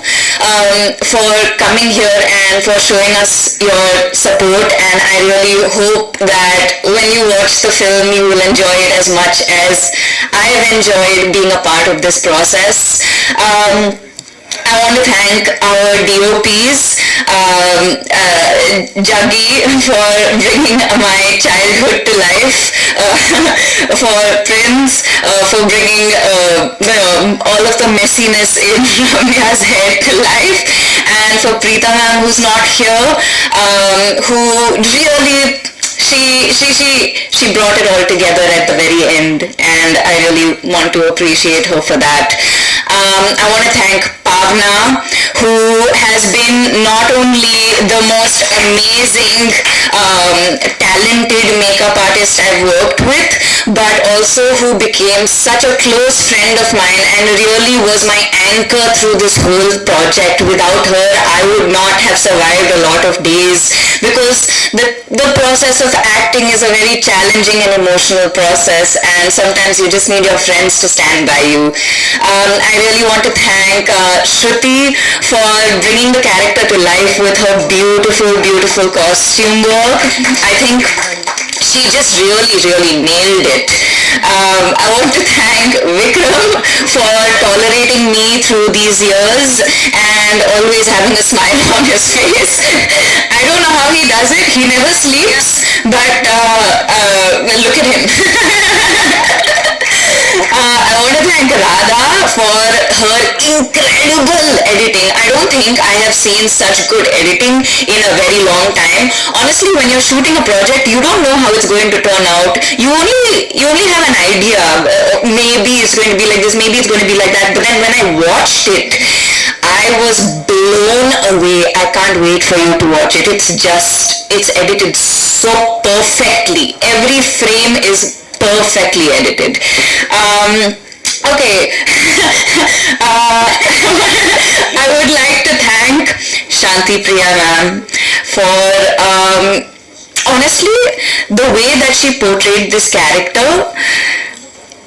for coming here and for showing us your support, and I really hope that when you watch the film, you will enjoy it as much as I've enjoyed being a part of this process. I want to thank our DOPs, Jaggi for bringing my childhood to life, for Prince for bringing all of the messiness in Ramya's head to life, and for Preeta ma'am, who's not here, who really she brought it all together at the very end, and I really want to appreciate her for that. I want to thank Pavna, who has has been not only the most amazing, talented makeup artist I've worked with, but also who became such a close friend of mine and really was my anchor through this whole project. Without her, I would not have survived a lot of days, because the process of acting is a very challenging and emotional process, and sometimes you just need your friends to stand by you. I really want to thank Shruti for bringing the character to life with her beautiful, beautiful costume work. I think she just really nailed it. I want to thank Vikram for tolerating me through these years and always having a smile on his face. I don't know how he does it. He never sleeps, but well, look at him. I want to thank Radha for her incredible editing. I don't think I have seen such good editing in a very long time. Honestly, when you're shooting a project, you don't know how it's going to turn out. You only have an idea. Maybe it's going to be like this, maybe it's going to be like that. But then when I watched it, I was blown away. I can't wait for you to watch it. It's edited so perfectly. Every frame is perfectly edited. Okay. I would like to thank Shanti Priya ma'am for honestly, the way that she portrayed this character,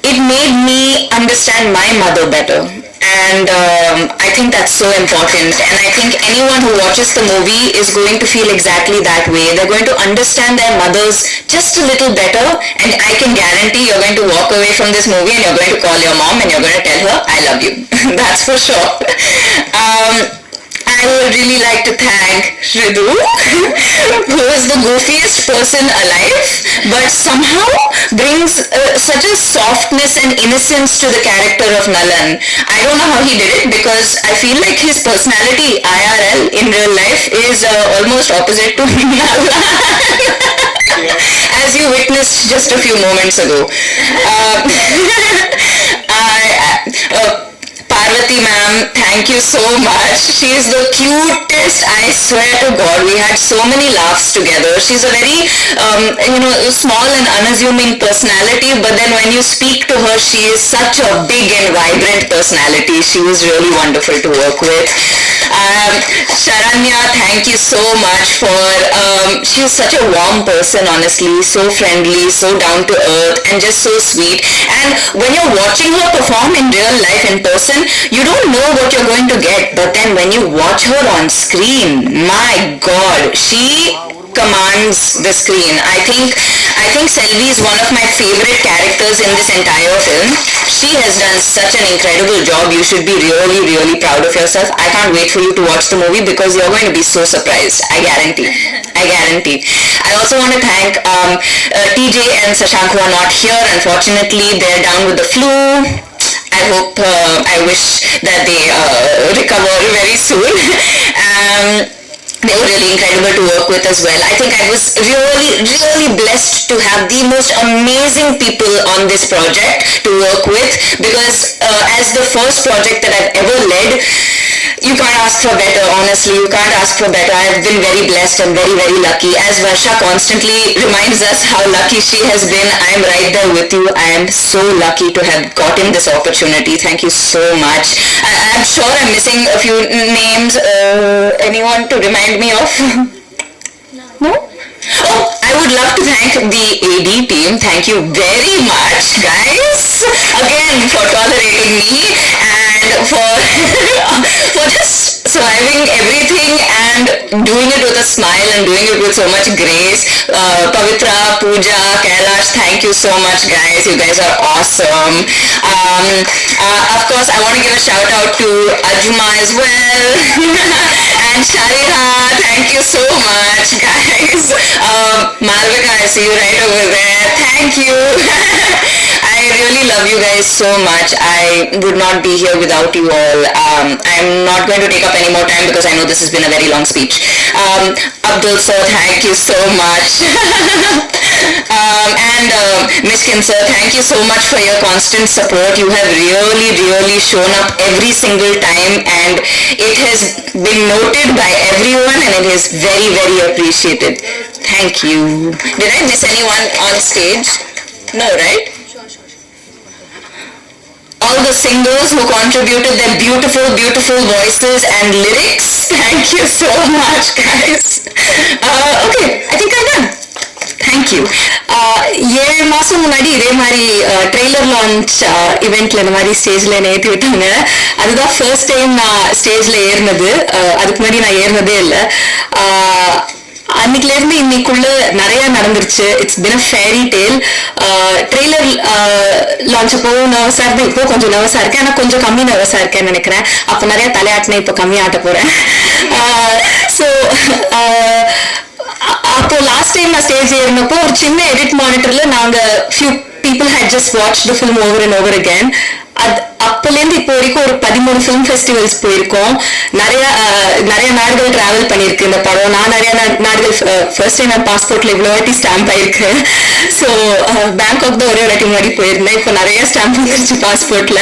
it made me understand my mother better. And I think that's so important, and I think anyone who watches the movie is going to feel exactly that way. They're going to understand their mothers just a little better, and I can guarantee you're going to walk away from this movie and you're going to call your mom and you're going to tell her, I love you. That's for sure. I would really like to thank Shridu, who is the goofiest person alive, but somehow brings such a softness and innocence to the character of Nalan. I don't know how he did it, because I feel like his personality IRL in real life is almost opposite to Nalan. As you witnessed just a few moments ago. Parvati ma'am, thank you so much. She is the cutest, I swear to God. We had so many laughs together. She's a very, small and unassuming personality, but then when you speak to her, she is such a big and vibrant personality. She was really wonderful to work with. Sharanya, thank you so much for, she's such a warm person, honestly, so friendly, so down to earth, and just so sweet. And when you're watching her perform in real life in person, you don't know what you're going to get, but then when you watch her on screen, my God, she commands the screen. I think Selvi is one of my favorite characters in this entire film. She has done such an incredible job. You should be really proud of yourself. I can't wait for you to watch the movie, because you're going to be so surprised. I guarantee. I also want to thank TJ and Sashank, who are not here. Unfortunately, they're down with the flu. I wish that they recover very soon. They were really incredible to work with as well. I think I was really blessed to have the most amazing people on this project to work with, because as the first project that I've ever led, you can't ask for better, honestly. You can't ask for better. I've been very blessed and very lucky. As Varsha constantly reminds us how lucky she has been, I'm right there with you. I am so lucky to have gotten this opportunity. Thank you so much. I'm sure I'm missing a few names. Anyone to remind me of? No? Oh, I would love to thank the AD team. Thank you very much, guys, again for tolerating me and for just surviving everything and doing it with a smile and doing it with so much grace. Pavitra, Pooja, Kailash, thank you so much, guys. You guys are awesome. Of course, I want to give a shout out to Ajma as well. And Shariha, thank you so much, guys. Malvika, I see you right over there. Thank you. I really love you guys so much. I would not be here without you all. I'm not going to take up any more time because I know this has been a very long speech. Abdul sir, thank you so much. Mishkin sir, thank you so much for your constant support. You have really shown up every single time, and it has been noted by everyone, and it is very appreciated. Thank you. Did I miss anyone on stage? No, right? All the singers who contributed their beautiful voices and lyrics. Thank you so much, guys. Okay, I think I'm done. Thank you. 7 மாசம் முன்னாடி இதே மாதிரி trailer launch இவெண்ட்ல இந்த மாதிரி ஸ்டேஜ்ல ஏற்றி விட்டாங்க. அதுதான் ஃபர்ஸ்ட் டைம் நான் ஸ்டேஜ்ல ஏறினது. அதுக்கு முன்னாடி நான் ஏறினதே இல்லை. அன்னைக்குல இருந்து இன்னைக்குள்ள நிறைய நடந்துருச்சு. It's been a fairy tale. Trailer launch அப்போ நர்வஸா இருந்தேன், இப்போ கொஞ்சம் நர்வஸா இருக்கேன். ஆனா கொஞ்சம் கம்மி நர்வஸா இருக்கேன்னு நினைக்கிறேன். அப்ப நிறைய தலையாட்டினேன், இப்போ கம்மி ஆட்ட போறேன். ஸோ அப்போ லாஸ்ட் டைம் நான் ஸ்டேஜ் ஏறினப்போ ஒரு சின்ன எடிட் மானிட்டர்ல நாங்க few people had just watched the film over and over again. அப்பலேருந்து இப்போ வரைக்கும் ஒரு 13 ஃபிலிம் ஃபெஸ்டிவல்ஸ் போயிருக்கோம். நிறைய நாடுகள் டிராவல் பண்ணியிருக்கு இந்த படம். நான் நிறைய நாடுகள் ஃபர்ஸ்ட் டைம் நான் பாஸ்போர்ட்ல இவ்வளோ வாட்டி ஸ்டாம்ப் ஆயிருக்கு. ஸோ பேங்காக் தான் ஒரே வாட்டி முன்னாடி போயிருந்தேன். இப்போ நிறைய ஸ்டாம்ப் வந்துருச்சு பாஸ்போர்ட்ல.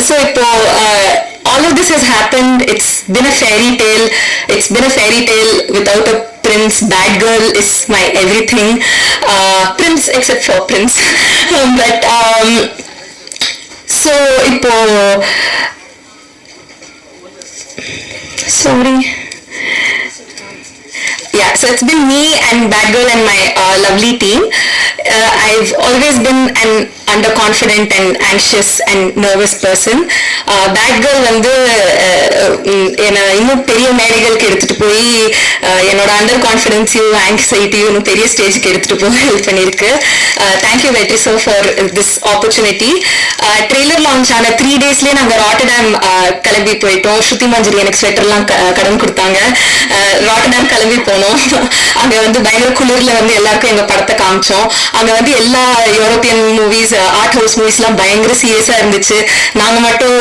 ஸோ இப்போ all of this has happened. It's been a fairy tale. It's been a fairy tale without a prince. Bad girl is my everything. Prince except for prince. But so ipo sorry. Yeah, so it's been me and Bad Girl and my lovely team. I've always been an underconfident and anxious and nervous person. Bad Girl வந்து என்னை இன்னும் பெரிய மேடைகளுக்கு எடுத்துட்டு போய் என்னோட under கான்ஃபிடென்ஸையும் ஆங்ஸைட்டியும் பெரிய ஸ்டேஜுக்கு எடுத்துட்டு போக ஹெல்ப் பண்ணியிருக்கு. தேங்க்யூ வெற்றி sir for this opportunity. Trailer launch ஆன 3 daysலேயே நாங்கள் ராட்டர்டாம் கிளம்பி போயிட்டோம். ஸ்ருதி மஞ்சரி எனக்கு ஸ்வெட்டர்லாம் கடன் கொடுத்தாங்க. ராட்டர்டாம் கிளம்பி போனோம். அங்க வந்து பயங்கர குளிர்ல வந்து எல்லாருக்கும் எங்க படத்தை காமிச்சோம். அங்க வந்து எல்லா European movies, art house movies எல்லாம் பயங்கர சீரியஸா இருந்துச்சு. நாங்க மட்டும்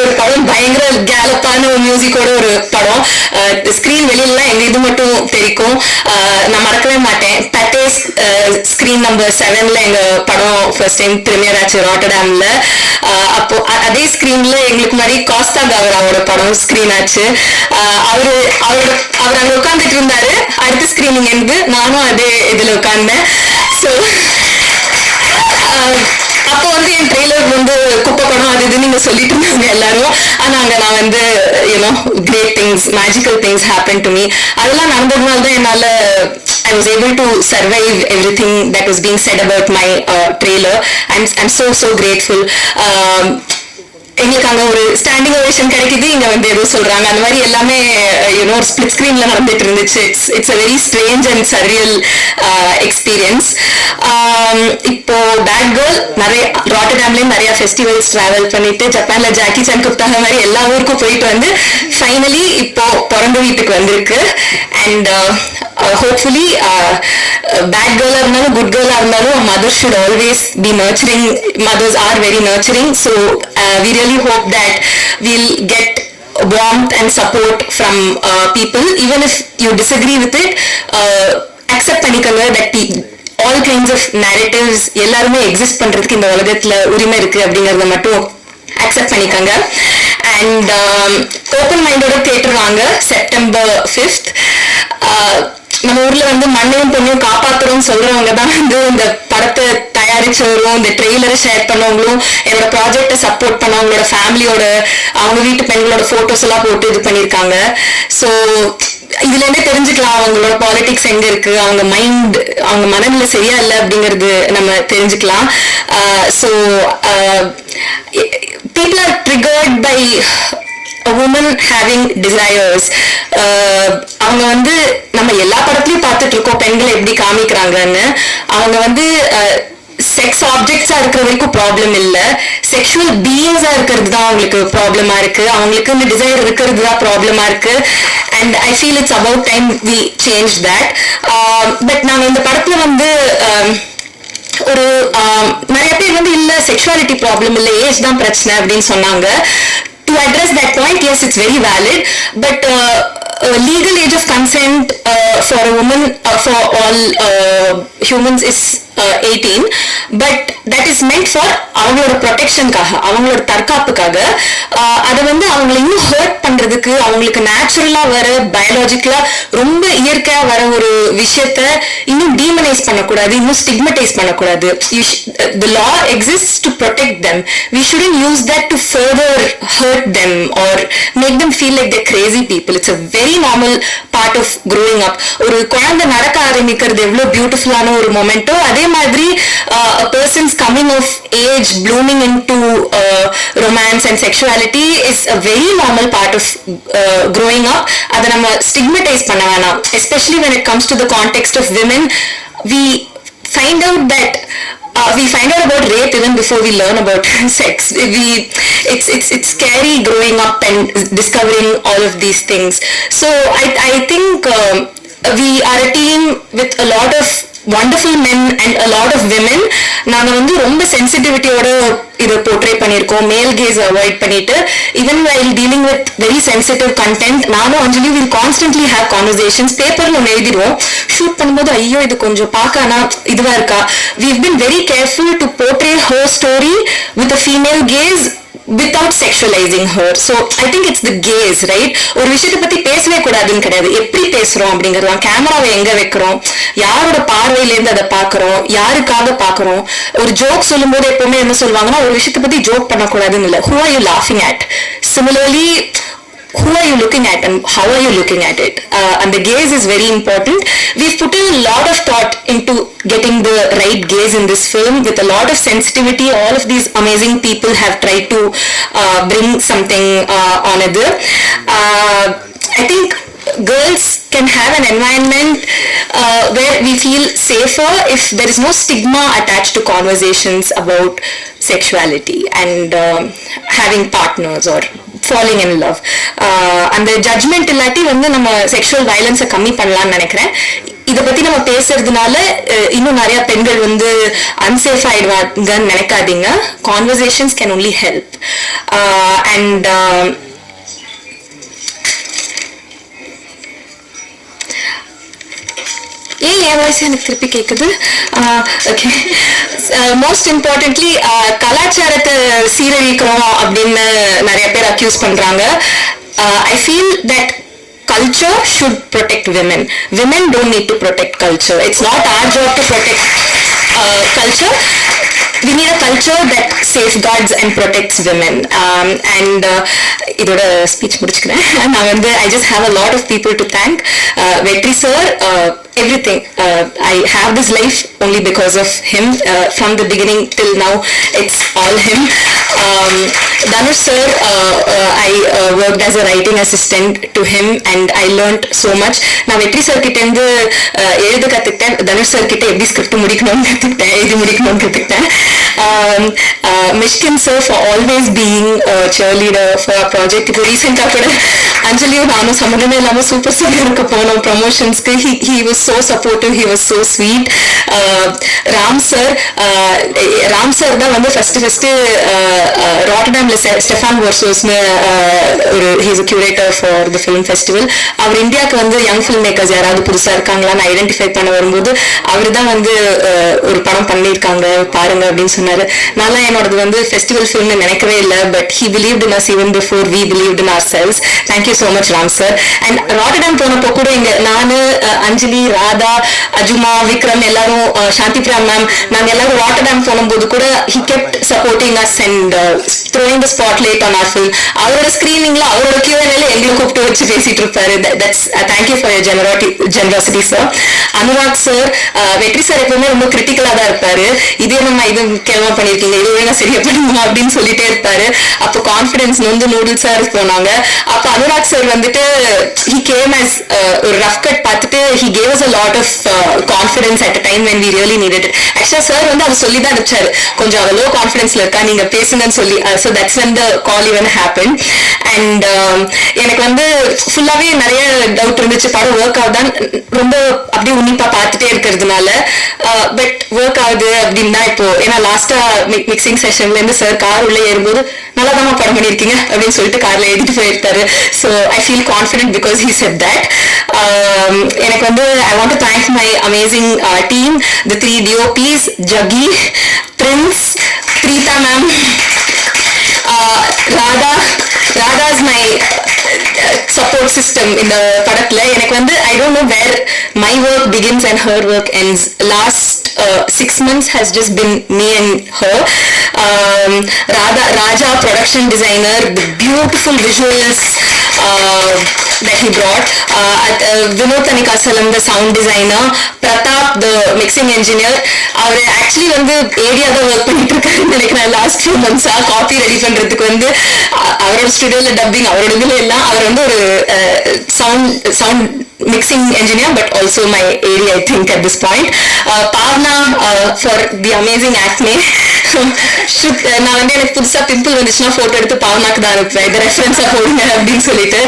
ஒரு படம் பயங்கர கேலப்பான ஒரு மியூசிக்கோட ஒரு படம். ஸ்கிரீன் வெளியிலாம் எங்க இது மட்டும் தெரிக்கும். நான் மறக்கவே மாட்டேன். பட்டே ஸ்கிரீன் நம்பர் 7ல எங்க படம் ஃபர்ஸ்ட் டைம் பிரீமியர் ஆச்சு ராட்டர்டாம்ல. அப்போ அதே ஸ்கிரீன்ல எங்களுக்கு மாதிரி காஸ்டா கவராவோட படம் ஸ்கிரீன் ஆச்சு. அவர் அங்க உட்கார்ந்துட்டு இருந்தாரு. அடுத்த ஸ்கிரீனிங் இருந்து நானும் அதே இதுல உட்கார்ந்தேன். ஸோ அப்போ வந்து என் ட்ரெய்லர் வந்து குப்பை படம் அது இது நீங்க சொல்லிட்டு இருந்தாங்க எல்லாரும். ஆனா அங்க நான் வந்து you know great things, magical things happen to me. அதெல்லாம் நடந்ததுனால தான் என்னால I was able to survive everything that was being said about my trailer. I'm so grateful. எங்களுக்கு அங்க ஒரு ஸ்டாண்டிங் ஓவேஷன் கிடைக்குது, இங்க வந்து ஏதோ சொல்றாங்க. அந்த மாதிரி எல்லாமே யூனோ ஒரு ஸ்பிளிட் ஸ்கிரீன்ல நடந்துட்டு இருந்துச்சு. It's a very strange and surreal experience. இப்போ பேட் கேர்ள் நிறைய ராட்டர்டாம்லயும் நிறைய ஃபெஸ்டிவல்ஸ் டிராவல் பண்ணிட்டு ஜப்பான்ல ஜாக்கி சான் குப்தாக மாதிரி எல்லா ஊருக்கும் போயிட்டு வந்து ஃபைனலி இப்போ பிறந்த வீட்டுக்கு வந்திருக்கு. அண்ட் hopefully bad girl இருந்தாலும் good girl இருந்தாலும் mother should always be nurturing. Mothers are very nurturing, so we really hope that we'll get warmth and support from people. Even if you disagree with it, accept பண்ணிக்கங்க that all kinds of narratives எல்லாருமே exist பண்றதுக்கு இந்த உலகத்துல உரிமை இருக்கு அப்படிங்கறத மட்டும் accept பண்ணிக்கங்க. அண்ட் ஓப்பன் மைண்டோட தியேட்டர் வாங்க செப்டம்பர் 5th. நம்ம ஊர்ல வந்து மண்ணையும் பொண்ணையும் காப்பாத்துறோம்னு சொல்றவங்க தான் வந்து இந்த படத்தை தயாரிச்சவரும் இந்த ட்ரெய்லரை ஷேர் பண்ணவங்களும் என்னோட ப்ராஜெக்டை சப்போர்ட் பண்ணவங்களோட ஃபேமிலியோட அவங்க வீட்டு பெண்களோட போட்டோஸ் எல்லாம் போட்டு இது பண்ணியிருக்காங்க. ஸோ இதுல இருந்தே தெரிஞ்சுக்கலாம் அவங்களோட பாலிடிக்ஸ் எங்க இருக்கு, அவங்க மைண்ட் அவங்க மனநிலை சரியா இல்லை அப்படிங்கிறது நம்ம தெரிஞ்சுக்கலாம். So people are triggered by a woman having desires. அவங்க வந்து நம்ம எல்லா படத்துலயும் பார்த்துட்டு இருக்கோம் பெண்களை எப்படி காமிக்கிறாங்கன்னு. அவங்க வந்து செக்ஸ் ஆப்ஜெக்ட்ஸா இருக்கிற வரைக்கும் ப்ராப்ளம் இல்லை, செக்ஷுவல் பீயிங்ஸா இருக்கிறது தான் அவங்களுக்கு ப்ராப்ளமா இருக்கு. அவங்களுக்கு இந்த டிசைர் இருக்கிறது தான் ப்ராப்ளமா இருக்கு. and I feel it's about time we change that. But நாங்க இந்த படத்துல வந்து ஒரு நிறைய பேர் வந்து இல்ல செக்ஷுவாலிட்டி ப்ராப்ளம் இல்ல ஏஜ் தான் பிரச்சனை அப்படின்னு சொன்னாங்க. To address that point, yes, it's very valid, but legal age of consent for a woman, for all humans is 18, but that is meant for அவங்களோட ப்ரொடெக்ஷனுக்காக, அவங்களோட தற்காப்புக்காக. அதை வந்து அவங்களை இன்னும் ஹர்ட் பண்றதுக்கு, அவங்களுக்கு நேச்சுரலா வர பயாலஜிக்கலா ரொம்ப இயற்கையா வர ஒரு விஷயத்த இன்னும் டீமனைஸ் பண்ணக்கூடாது, இன்னும் ஸ்டிக்மடைஸ் பண்ணக்கூடாது. The law exists to protect them. We shouldn't use that to further hurt them or make them feel like they're crazy people. It's a very normal part of growing up. ஒரு குழந்தை நடக்க ஆரம்பிக்கிறது எவ்வளவு பியூட்டிஃபுல்லான ஒரு memento, அதே மாதிரி a person's coming of age, blooming into romance and sexuality is a very normal part of growing up. அதை நம்ம ஸ்டிக்மடைஸ் பண்ண வேணாம். Especially when it comes to the context of women, we find out about rape even before we learn about sex. It's scary growing up and discovering all of these things. So I think we are a team with a lot of wonderful men and a lot of women. நாங்க வந்து ரொம்ப சென்சிட்டிவிட்டியோட இதை portray பண்ணியிருக்கோம். மேல் case avoid பண்ணிட்டு, even while dealing with very sensitive content, நானும் அஞ்சலி will constantly have conversations. பேப்பர்ல ஒன்று எழுதிடுவோம், ஷூட் பண்ணும்போது ஐயோ இது கொஞ்சம் பார்க்கானா இதுவா இருக்கா. we've been very careful to portray her story with a female gaze without sexualizing her. So I think it's the gaze, right? ஒரு விஷயத்தை பத்தி பேசவே கூடாதுன்னு கிடையாது, எப்படி பேசுறோம் அப்படிங்கிறது. கேமராவை எங்க வைக்கிறோம், யாரோட பார்வையில இருந்து அதை பாக்குறோம், யாருக்காக பாக்குறோம். ஒரு ஜோக் சொல்லும் போது எப்பவுமே என்ன சொல்லுவாங்கன்னா, ஒரு விஷயத்தை பத்தி ஜோக் பண்ணக்கூடாதுன்னு இல்லை, who are you laughing at? Similarly, who are you looking at and how are you looking at it? And the gaze is very important. We've put in a lot of thought into getting the right gaze in this film with a lot of sensitivity. All of these amazing people have tried to bring something on it. I think girls can have an environment where we feel safer if there is no stigma attached to conversations about sexuality and having partners or falling in love. அந்த judgement இல்லாட்டி வந்து நம்ம sexual வயலன்ஸை கம்மி பண்ணலாம்னு நினைக்கிறேன். இதை பத்தி நம்ம பேசுறதுனால இன்னும் நிறைய பெண்கள் வந்து அன்சேஃப் ஆயிடுவாங்கன்னு நினைக்காதீங்க. Conversations can only help. And ஏன் என் வாய்ஸ் எனக்கு திருப்பி கேட்குது? ஓகே, மோஸ்ட் இம்பார்ட்டன்ட்லி கலாச்சாரத்தை சீரழிக்கிறோம் அப்படின்னு நிறைய பேர் அக்யூஸ் பண்றாங்க. I feel that culture should protect women. Women don't need to protect culture. It's not our job to protect culture. We need a culture that safeguards and protects women. And இதோட speech முடிச்சுக்கிறேன். நான் வந்து I just have a lot of people to thank. Vetri sir, everything. I have this life only because of him. From the beginning till now, it's all him. Dhanush sir, I worked as a writing assistant to him and I learned so much. நான் வெற்றி sir கிட்ட இருந்து எழுத கத்துக்கிட்டேன், Dhanush sir கிட்ட எப்படி script முடிக்கணும்னு கத்துக்கிட்டேன், எழுதி முடிக்கணும்னு கத்துக்கிட்டேன். Mysskin sir for always being a cheerleader for our project. இப்போ ரீசெண்டா கூட அஞ்சலியும் நானும் சம்மந்தமே இல்லாம சூப்பர் சிங்கருக்கு போனோம் ப்ரமோஷன்ஸ்க்கு. he was so supportive, he was so sweet. Ram sir தான் வந்து ஃபர்ஸ்ட் ராட்டர்டாம்ல ஸ்டெஃபான் வர்சோஸ்னு ஒரு he's curator for the film festival. அவர் இந்தியாவுக்கு வந்து யங் ஃபில்ம் மேக்கர்ஸ் யாராவது புதுசா இருக்காங்களான்னு ஐடென்டிஃபை பண்ண வரும்போது அவர் தான் வந்து ஒரு படம் பண்ணியிருக்காங்க பாருங்க அப்படின்னு சொன்னாரு. நல்லா என்னோடது வந்து ஃபெஸ்டிவல் ஃபில்ம்னு நினைக்கவே இல்லை, but he believed in us even before we believed in ourselves. Thank you so much Ram sir. And Rotterdam போனப்போ கூட இங்க நானு, அஞ்சலி, ராதா, அஜுமா, விக்ரம் எல்லாரும், சாந்தி பிரியா மேம், நாங்க எல்லாரும் ராட்டர்டாம் போனும்போது கூட he kept supporting us and throwing the spotlight on our film. அவரோட ஸ்கிரீனிங்ல அவரோட Q&A எங்களை கூப்பிட்டு வச்சு பேசிட்டு இருப்பாரு. That's thank you for your generosity sir. Anurag sir, வெற்றி சார் எப்பவுமே ரொம்ப கிரிட்டிக்கலா தான் இருப்பாரு. இதே நம்ம இது கேள்வா பண்ணிருக்கீங்க, இது ஒழுங்கா சரியா பண்ணுமா அப்படின்னு சொல்லிட்டே இருப்பாரு. அப்போ கான்பிடன்ஸ் வந்து நூடுல்ஸ் சார் போனாங்க. அப்ப அனுராக் சார் வந்துட்டு he came as ஒரு ரஃப் கட் பார்த்துட்டு he gave us a lot of confidence at a time when we really needed it. ஆக்சுவலா சார் வந்து அவர் சொல்லி தான் அனுப்பிச்சாரு, கொஞ்சம் அவ லோ கான்ஃபிடன்ஸ்ல இருக்கா நீங்க பேசுங்கன்னு சொல்லி. So that's when the call even happened. And எனக்கு வந்து ஃபுல்லாவே நிறைய டவுட் இருந்துச்சு படம் ஒர்க் ஆகுதான் ரொம்ப அப்படியே உன்னிப்பா பார்த்துட்டே இருக்கிறதுனால. பட் ஒர்க் ஆகுது அப்படின்னா இப்போ ஏன்னா லாஸ்டா மிக்சிங் செஷன்ல இருந்து சார் கார் உள்ள ஏறும்போது நல்லா தான் படம் பண்ணியிருக்கீங்க அப்படின்னு சொல்லிட்டு கார்ல எழுதிட்டு போயிருக்காரு. So I feel confident because he said that. எனக்கு வந்து I want to thank my amazing team, the 3 DOPs, Jagi, Prince, Preetha ma'am, Radha's my support system இந்த படத்துல. எனக்கு வந்து I don't know where my work begins and her work ends. Last 6 months has just been me and her. Raja production designer, the beautiful visuals that he brought. Vinod Thanikasalam the sound designer, Pratap the mixing engineer. அவர் actually வந்து area தான் work பண்ணிட்டு இருக்காருன்னு நினைக்கிறேன் last few மந்த்ஸா. Copy ready பண்றதுக்கு வந்து அவரோட ஸ்டுடியோல டப்பிங் அவரோட இதுல எல்லாம் அவர் வந்து ஒரு sound mixing engineer but also my area I think at this point. Pavna for the amazing acne. நான் வந்து எனக்கு புதுசா பிம்பிள் வந்துச்சுன்னா போட்டோ எடுத்து பாவனாக்கு தான் அனுப்புவேன், இதை ரெஃபரன்ஸா போடுங்க அப்படின்னு சொல்லிட்டு.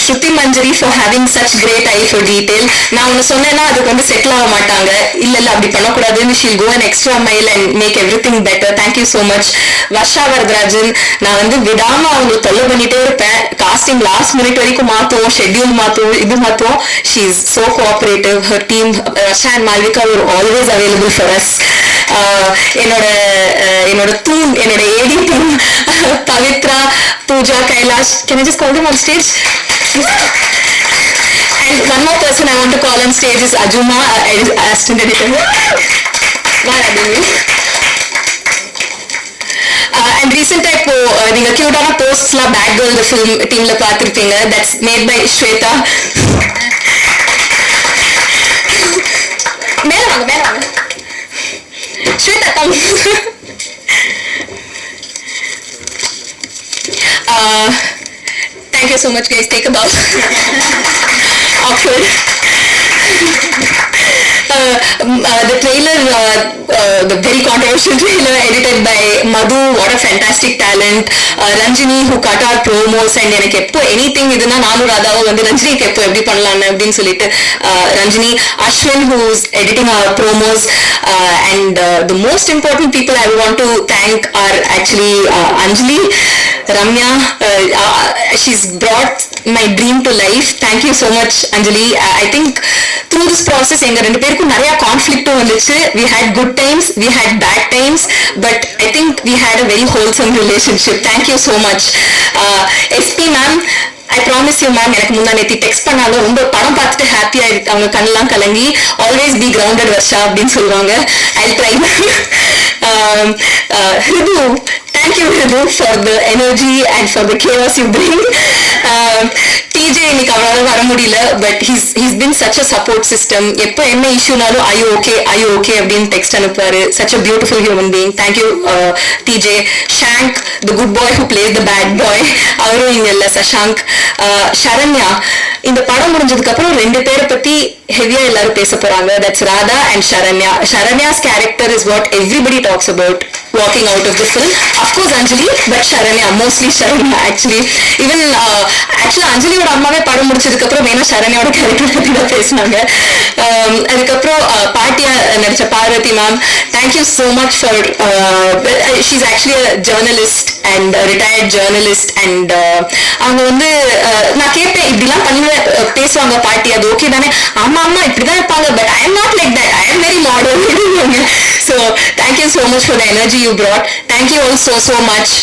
Shruti Manjari for having such great eye for detail. நான் ஒன்று சொன்னேன்னா அதுக்கு வந்து செட்டில் ஆக மாட்டாங்க, இல்ல அப்படி பண்ணக்கூடாதுன்னு she'll go an extra mile and make everything better. Thank you so much. Varsha Varadarajan, நான் வந்து விடாம அவங்களுக்கு தொல்லை பண்ணிட்டே இருப்பேன், காஸ்டிங் லாஸ்ட் மினிட் வரைக்கும் மாத்துவோம், ஷெட்யூல் மாத்துவோம், இது மாத்துவோம். She is so cooperative. Her team Varsha and Malvika were always available for us. என்னோட தூண், என்னோட AD team, Pavithra, Pooja, Kailash, can I just call them on stage? And one more person I want to call on stage is Ajuma, assistant editor. And recent இப்போ நீங்க கியூட்டான போஸ்ட்ஸ்லாம் bad girl the film டீம்ல பார்த்திருப்பீங்க. That's made by Shweta. மேல வாங்க Shweta come. Thank you so much guys, take a bow. Awkward. The trailer, the very controversial trailer edited by Madhu, what a fantastic talent. Ranjini who cut our promos and எனக்கு எப்போ anything இதுனா நானும் ராதாவும் வந்து ரஞ்சினிக்கு எப்போ எப்படி பண்ணலான்னு அப்படின்னு சொல்லிட்டு Ranjini, Ashwin who's editing our promos, and the most important people I want to thank are actually Anjali, Ramya. She's brought my dream to life. Thank you so much Anjali. I think through this process எங்க ரெண்டு பேருக்கும் நிறைய கான்ஃப்ளிக்ட்டும் வந்துச்சு. We had good times, we had bad times, but I think we had a very wholesome relationship. Thank you so much. SP ma'am, I promise you ma'am, எனக்கு முன்னா நேத்தி text பண்ணாங்க, ரொம்ப படம் பார்த்துட்டு ஹாப்பியா அவங்க கண்ணெல்லாம் கலங்கி always be grounded வர்ஷா அப்படின்னு சொல்லுவாங்க. I'll try. Hridu, thank you Hridu for the energy and for the chaos you bring. TJ இன்னைக்கு அவரால வர முடியல, but he's been such a support system. எப்போ என்ன இஷ்யூனாலும் are you okay அப்படின்னு text அனுப்புவாரு. Such a beautiful human being. Thank you TJ. Shank, the good boy who plays the bad boy, அவரும் இங்க இல்ல. சஷாங்க், ஷரண்யா. இந்த படம் முடிஞ்சதுக்கு அப்புறம் ரெண்டு பேரை பத்தி ஹெவியா எல்லாரும் பேச போறாங்க. That's Radha and Sharanya. Sharanya's character is what everybody talks about walking out of the film. Of course Anjali, but Sharanya, mostly Sharanya actually. Even actually அஞ்சலியோட அம்மாவே படம் முடிச்சதுக்கு அப்புறம் வேணா சரண்யாவோட கேரக்டர் பத்தி தான் பேசினாங்க. அதுக்கப்புறம் பாட்டியா நடிச்ச Parvathy ma'am, thank you so much for she's actually a journalist and retired journalist. And அவங்க வந்து நான் கேட்பேன் இப்படிலாம் பண்ணுவேன் பேசுவாங்க பாட்டி, அது ஓகே தானே? ஆமா இப்படிதான் இருப்பாங்க, but I am not like that, I am very modern. So thank you so much for the energy you brought. Thank you also so much.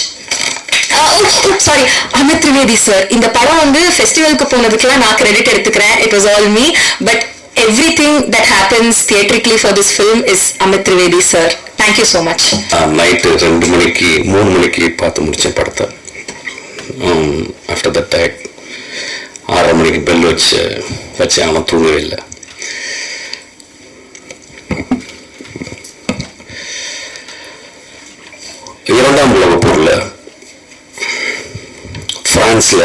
Sorry, Amit Trivedi sir. இந்த படம் வந்து ஃபெஸ்டிவலுக்கு போனதுக்கெல்லாம் நான் கிரெடிட் எடுத்துக்கிறேன். It was all me, but everything that happens theatrically for this film is Amit Trivedi sir. Thank you so much. Night 2 மணிக்கு 3 மணிக்கு பார்த்து முடிச்ச படத்தை. ஆஃப்டர் தட் 6:30 மணிக்கு பெல் வச்சு அவன் தூங்கவே இல்லை. இரண்டாம் உலகப் போரில் பிரான்ஸ்ல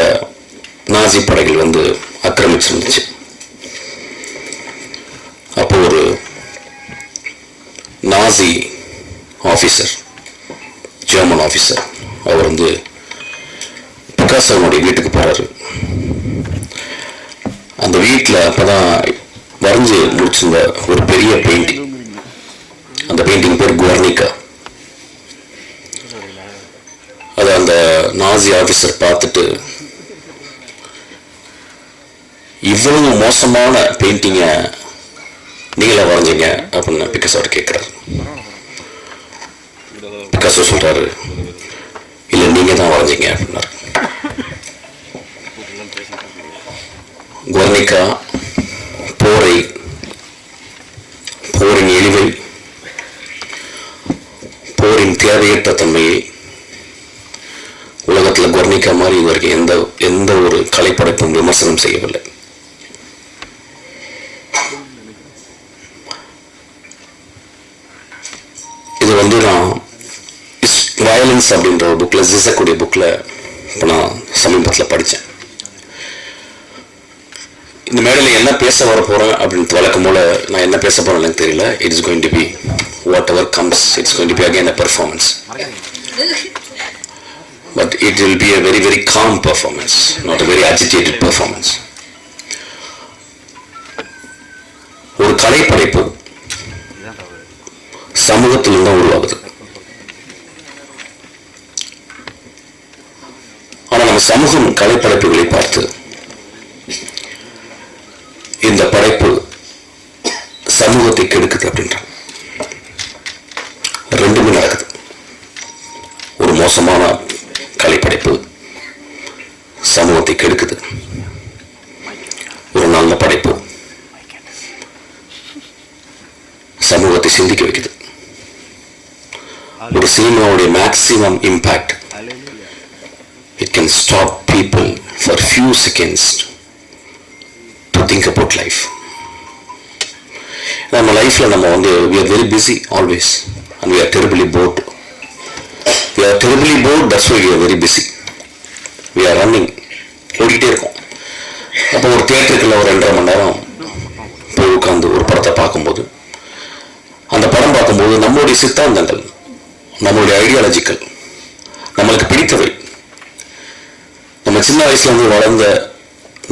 நாசி படைகள் வந்து ஆக்கிரமிச்சிருந்துச்சு. அப்போ ஒரு நாசி ஆஃபீஸர், ஜெர்மன் ஆஃபீஸர், அவர் வந்து பிகாசோனுடைய வீட்டுக்கு போறாரு. வீட்டில் அப்போதான் வரைஞ்சி முடிச்சிருந்த ஒரு பெரிய பெயிண்டிங். அந்த பெயிண்டிங் பேர் குவர்னிகா. அதை அந்த நாசி ஆஃபீஸர் பார்த்துட்டு, இவ்வளவு மோசமான பெயிண்டிங்கை நீங்களா வரைஞ்சிங்க அப்படின்னு பிகாசோட கேட்குறாரு. பிகாசோ சொல்றாரு, இல்லை நீங்க தான் வரைஞ்சிங்க அப்படின்னாரு. குவர்னிகா போரை, போரின் இழிவை, போரின் தேவையற்ற தன்மையை உலகத்தில் குவர்னிகா மாதிரி இதுவரைக்கும் எந்த ஒரு கலைப்படைப்பும் விமர்சனம் செய்யவில்லை. இது வந்து நான் வயலன்ஸ் அப்படின்ற ஒரு புக்கில், ஜிசக்குடைய புக்கில் இப்போ நான் சமீபத்தில் படித்தேன். இந்த மேடையில் என்ன பேச வர போகிறேன் அப்படின்னு வழக்கம் போல நான் என்ன பேச போகிறேன் எனக்கு தெரியல. It is going to be whatever comes, it's going to be again a performance. But it will be a very, very calm performance, not a very agitated performance. ஒரு கலைப்படைப்பு சமூகத்திலிருந்து தான் உருவாகுது. ஆனா நம்ம சமூகம் கலைப்படைப்புகளை பார்த்து இந்த படைப்பு சமூகத்தை கெடுக்குது அப்படின்றாங்க. ரெண்டுமே நடக்குது. ஒரு மோசமான கலைப்படைப்பு சமூகத்தை கெடுக்குது. ஒரு நல்ல படைப்பு சமூகத்தை சிந்திக்க வைக்குது. ஒரு சினிமாவுடைய maximum impact, it can stop people for few seconds to think about life. நம்ம லைஃப்ல நம்ம வந்து we are very busy always and we are terribly bored. We are terribly bored, that's why we are very busy. We are running, ஓடிக்கிட்டே இருக்கோம். அப்போ ஒரு தியேட்டருக்குள்ள ஒரு 2.5 மணி நேரம் போய் உட்காந்து ஒரு படத்தை பார்க்கும்போது, அந்த படம் பார்க்கும்போது நம்மளுடைய சித்தாந்தங்கள், நம்மளுடைய ஐடியாலஜிக்கல், நம்மளுக்கு பிடித்தவை, நம்ம சின்ன வயசுல இருந்து வளர்ந்த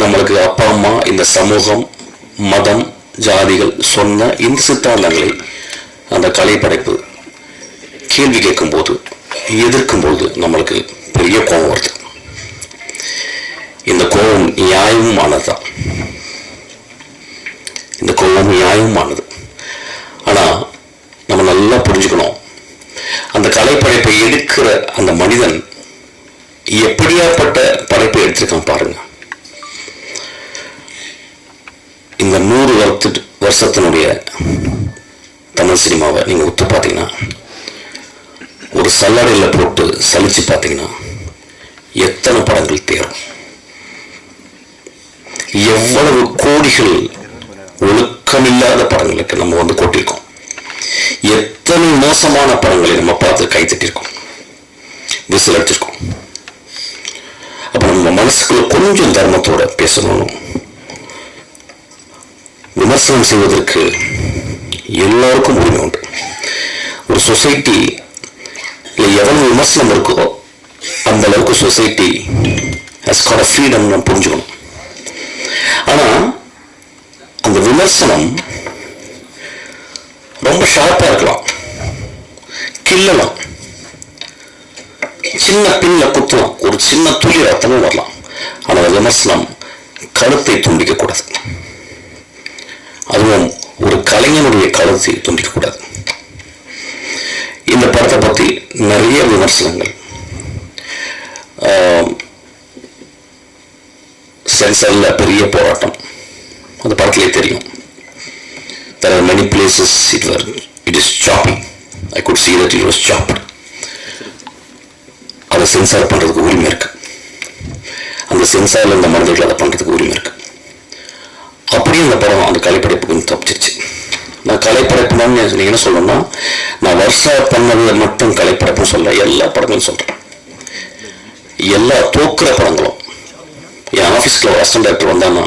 நம்மளுக்கு அப்பா அம்மா, இந்த சமூகம், மதம், ஜாதிகள் சொன்ன இந்த சித்தாந்தங்களை அந்த கலைப்படைப்பு கேள்வி கேட்கும்போது, எதிர்க்கும்போது நம்மளுக்கு பெரிய கோபம் வருது. இந்த கோபம் நியாயமானதுதான். இந்த கோபம் நியாயமானது. ஆனா நம்ம நல்லா புரிஞ்சுக்கணும், அந்த கலைப்படைப்பை எடுக்கிற அந்த மனிதன் எப்படியாப்பட்ட படைப்பை எடுத்திருக்கான் பாருங்க. இந்த 100 வருஷத்தினுடைய தமிழ் சினிமாவை நீங்க ஒத்து பார்த்தீங்கன்னா, ஒரு சல்லடையில் போட்டு சலிச்சு பார்த்தீங்கன்னா எத்தனை படங்கள் தேரும். எவ்வளவு கோடிகள் ஒழுக்கமில்லாத படங்களுக்கு நம்ம வந்து கொட்டிருக்கோம். எத்தனை மோசமான படங்களை நம்ம பார்த்து கைத்தட்டிருக்கோம், விசில் அடிச்சிருக்கோம். அப்ப நம்ம மனசுக்குள்ள கொஞ்சம் தர்மத்தோட பேசணும். விமர்சனம் செய்வதற்கு எல்லாருக்கும் உரிமை உண்டு. ஒரு சொசைட்டி எவ்வளவு விமர்சனம் இருக்கோ அந்த அளவுக்கு society has got a freedom நம்ம புரிஞ்சுக்கணும். ஆனா அந்த விமர்சனம் ரொம்ப ஷார்ப்பா இருக்கலாம், கிள்ளலாம், சின்ன பின்ன குத்தலாம், ஒரு சின்ன துளி ரத்தமும் வரலாம். ஆனா விமர்சனம் கருத்தை துண்டிக்க கூடாது. அதுவும் ஒரு கலைஞனுடைய கருத்தை துண்டிக்க கூடாது. இந்த படத்தை பத்தி நிறைய விமர்சனங்கள், சென்சார்ல பெரிய போராட்டம், அந்த படத்திலே தெரியும். There are many places it is choppy. I could see that it was chopped. அதை சென்சார் பண்றதுக்கு உரிமை இருக்கு. அந்த சென்சார்ல இந்த மனிதர்கள் அதை பண்றதுக்கு உரிமை இருக்கு. அப்படியே அந்த படம் அந்த கலைப்படைப்பு கொஞ்சம் தப்பிச்சிருச்சு. நான் கலைப்படைப்புன்னு நீங்க என்ன சொல்லணும்னா, நான் வருஷா பண்ணது மட்டும் கலைப்படைப்புன்னு சொல்ல, எல்லா படங்களும் சொல்றேன். எல்லா தோக்குற படங்களும். என் ஆஃபீஸ்ல ஒரு அசிஸ்டன்ட் டைரக்டர் வந்தான்னா,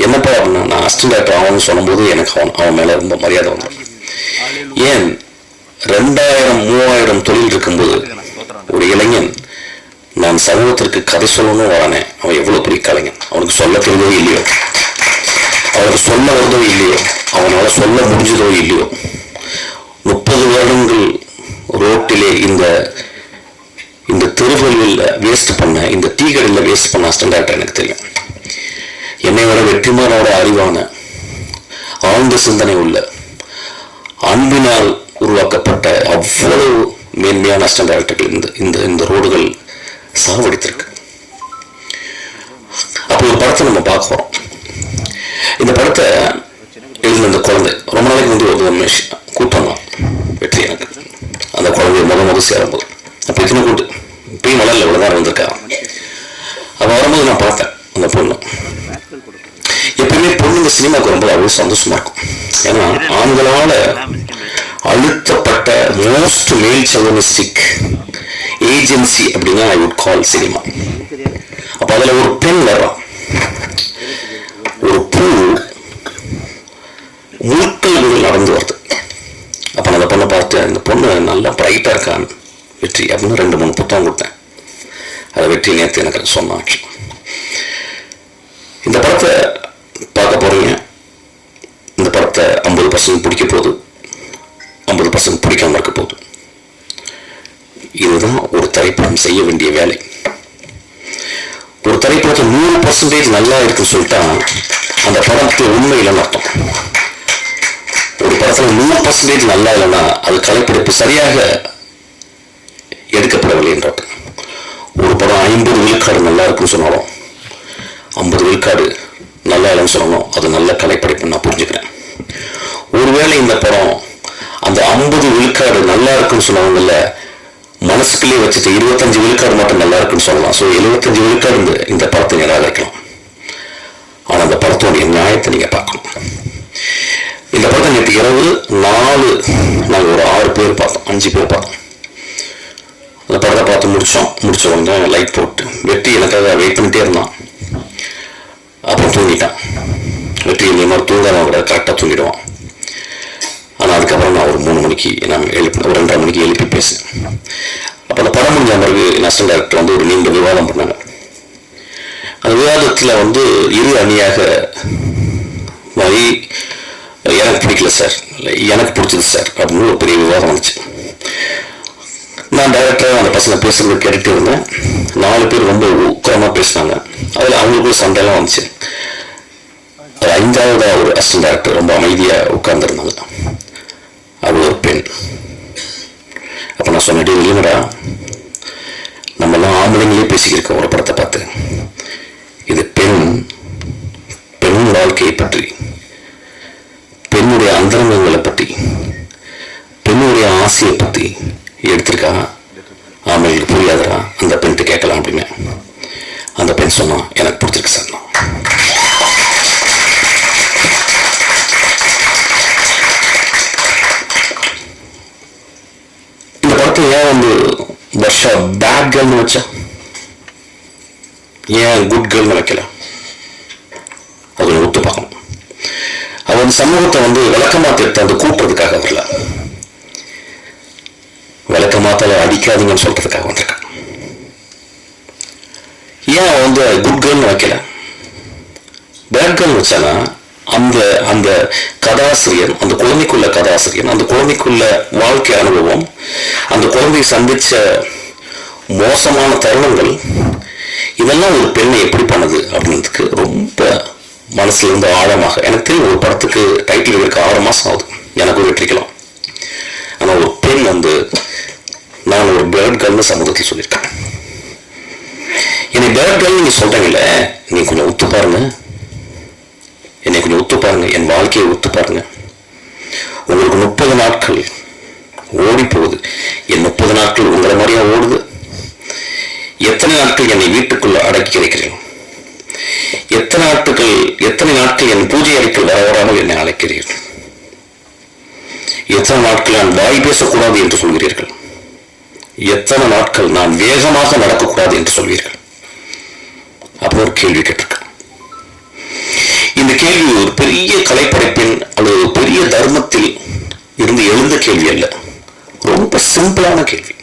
என்னப்பா அப்படின்னா, நான் அசிஸ்டன்ட் டைரக்டர் ஆகணும்னு சொல்லும்போது எனக்கு அவன் மேல ரொம்ப மரியாதை வந்தது. ஏன் 2000-3000 தொழில் இருக்கும்போது ஒரு இளைஞன் நான் சமூகத்திற்கு கதை சொல்லணும் வரானே, அவன் எவ்வளவு பெரிய கலைஞன், அவனுக்கு சொல்ல தெரிஞ்சதே இல்லையோ. சொல்ல முடிஞ்சதோ இல்லையோ 30 வருடங்கள் ரோட்டிலே இந்த தெருவில் வேஸ்ட் பண்ண, இந்த டீ கடையில் வேஸ்ட் பண்ண அசிஸ்டன்ட் டைரக்டர் எனக்கு தெரியும். என்னை விட வெற்றிமாறனோட அறிவான, ஆழ்ந்த சிந்தனை உள்ள, அன்பினால் உருவாக்கப்பட்ட அவ்வளவு மேன்மையான அசிஸ்டன்ட் டைரக்டர்கள் இந்த ரோடுகள் சாவடித்திருக்கு. அப்போ ஒரு படத்தை நம்ம பார்க்கிறோம். இந்த படத்தை எழுதின இந்த குழந்தை ரொம்ப நாளைக்கு வந்து ஒரு கூட்டம் தான் வெற்றி. எனக்கு அந்த குழந்தைய முத சேரும்போது அப்போ இத்தனை கூட்டு இப்பயும் மலர்ல இவ்வளவுதான் வந்திருக்கா. அப்போ வரும்போது நான் பார்த்தேன் அந்த பொண்ணு. எப்பயுமே பொண்ணுங்க சினிமாவுக்கு வரும்போது அவ்வளவு சந்தோஷமா இருக்கும். ஏன்னா ஆண்களால அழுத்தப்பட்ட மோஸ்ட் மேல் செவனிஸ்டிக் ஏஜென்சி அப்படின்னா ஐ வுட் கால் சினிமா. அப்ப அதுல ஒரு பெண் வர்றான், ஒரு பூ முழுக்கள் நடந்து வருது. அப்ப நான் அந்த பொண்ணை பார்த்து, இந்த பொண்ணு நல்லா பிரைட்டா இருக்கான்னு வெற்றி அப்படின்னு 2-3 புத்தகம் கொடுத்தேன். அதை வெற்றி நேற்று எனக்கு சொன்னாச்சு. இந்த படத்தை பார்க்க போறீங்க. இந்த படத்தை 50% பிடிக்க போகுது, 50% பிடிக்காம இருக்க போகுது. இதுதான் ஒரு திரைப்படம் செய்ய வேண்டிய வேலை. ஒரு திரைப்படத்தை 100% நல்லா இருக்குன்னு சொல்லிட்டா அந்த படத்துக்கு உண்மை இல்லைன்னு அர்த்தம். ஒரு படத்துல 100% நல்லா இல்லைன்னா அது கலைப்படைப்பு சரியாக எடுக்கப்படவில்லை என்ற. ஒரு படம் 50 விழுக்காடு நல்லா இருக்குன்னு சொன்னாலும் 50 விழுக்காடு நல்லா இல்லைன்னு சொல்லணும், அது நல்ல கலைப்படைப்புன்னு நான் புரிஞ்சுக்கிறேன். ஒருவேளை இந்த படம் அந்த 50 விழுக்காடு நல்லா இருக்குன்னு சொன்னவங்கல்ல மனசுக்குள்ளே வச்சுட்டு 25 விழுக்காடு மட்டும் நல்லா இருக்குன்னு சொல்லலாம். ஸோ 75 விழுக்காடு இந்த படத்தை நிராகரிக்கலாம். ஆனால் அந்த படத்தோடைய நியாயத்தை நீங்க பார்க்கணும். இந்த படத்தை நேற்று இரவு நாங்கள் ஒரு 6 பேர் பார்த்தோம், 5 பேர் பார்த்தோம். அந்த படத்தை பார்த்து முடிச்ச உடனே லைட் போட்டு வெற்றி எனக்காக வெயிட் பண்ணிட்டே இருந்தான். அப்புறம் தூங்கிட்டான். வெற்றி இந்த மாதிரி தூங்காம கூட கரெக்டாக தூங்கிடுவான். ஆனால் அதுக்கப்புறம் நான் ஒரு 3 மணிக்கு நான் ஒரு 2:30 மணிக்கு எழுப்பி பேசினேன். அப்போ அந்த படம் முடிஞ்ச பிறகு அசிஸ்டன்ட் டைரக்டர் வந்து ஒரு நீண்ட விவாதம் பண்ணாங்க. அந்த விவாதத்தில் வந்து இரு அணியாக மாதிரி எனக்கு பிடிக்கல சார், எனக்கு பிடிச்சது சார் அப்படின்னு ஒரு பெரிய விவாதம் வந்துச்சு. நான் டைரக்டராக அந்த பசங்க பேசுறது கேட்டுட்டு இருந்தேன். 4 பேர் ரொம்ப உக்கரமாக பேசினாங்க. அதில் அவங்களுக்குள்ள சண்டையெல்லாம் வந்துச்சு. அது 5வது ஒரு அசிஸ்டன்ட் டைரக்டர் ரொம்ப அமைதியாக உட்கார்ந்துருந்தாங்க. அது ஒரு பெண். அப்போ நான் சொன்னேன், இல்லைங்கடா, நம்மெல்லாம் ஆம்பளைங்களே பேசிக்கிருக்கோம் ஒரு படத்தை பார்த்து. இது பெண் வாழ்க்கையை பற்றி, பெண்ணுடைய அந்தரங்கங்களை பற்றி, பெண்ணுடைய ஆசையை பற்றி எடுத்திருக்கா. ஆம்பளைங்களுக்கு புரியாதரா, அந்த பெண்கிட்ட கேட்கலாம் அப்படின்னு. அந்த பெண் சொன்னா, எனக்கு பிடிச்சிருக்கு சார். இந்த படத்தை ஏன் வந்து வர்ஷா பேட் கேர்ள்னு வச்சா, ஏன் குட் கேர்ள்னு வைக்கல? அதை ஒத்து பார்க்கணும். அவன் வந்து சமூகத்தை வந்து விளக்கமாத்த எடுத்து அந்த கூட்டுறதுக்காக வரல, விளக்கமாத்தால அடிக்காதீங்கன்னு சொல்றதுக்காக வந்திருக்கான். ஏன் அவன் வந்து குட் கேர்ள்னு வைக்கல, பேட் கேர்ள் வச்சானா அந்த கதாசிரியர், அந்த குழந்தைக்குள்ள கதாசிரியர், அந்த குழந்தைக்குள்ள வாழ்க்கை அனுபவம், அந்த குழந்தையை சந்திச்ச மோசமான தருணங்கள், இதெல்லாம் ஒரு பெண்ணை எப்படி பண்ணுது அப்படின்றதுக்கு ரொம்ப மனசுல இருந்து ஆழமாக. எனக்கு தெரியும் ஒரு படத்துக்கு டைட்டில் வைக்க 6 மாசம் ஆகுது, எனக்கு வெற்றிக்கலாம். ஆனா ஒரு பெண் வந்து, நான் ஒரு பேர்ட் கேர்ள்னு சமூகத்தில் சொல்லியிருக்கேன். என்னை பேர்ட் கேர்ள் நீங்க சொல்றீங்கல்ல, நீங்க கொஞ்சம் ஒத்து பாருங்க, என்னை கொஞ்சம் ஒத்து பாருங்க, என் வாழ்க்கையை ஒத்து பாருங்க. உங்களுக்கு 30 நாட்கள் ஓடி போகுது, என் 30 நாட்கள் உங்களை மாதிரியா ஓடுது? எத்தனை நாட்கள் என்னை வீட்டுக்குள்ள அடக்கி வைக்கிறீர்கள்? எத்தனை நாட்கள் என் பூஜை அறைக்குள் வரவராமல் என்னை அழைக்கிறீர்கள்? எத்தனை நாட்கள் நான் வாய் பேசக்கூடாது என்று சொல்கிறீர்கள்? எத்தனை நாட்கள் நான் வேகமாக நடக்கக்கூடாது என்று சொல்வீர்கள்? அப்போ ஒரு கேள்வி கேட்டிருக்கேன். இந்த கேள்வி ஒரு பெரிய கலைப்படைப்பின் அல்லது ஒரு பெரிய தர்மத்தில் இருந்து எழுந்த கேள்வி அல்ல. ரொம்ப சிம்பிளான கேள்வி,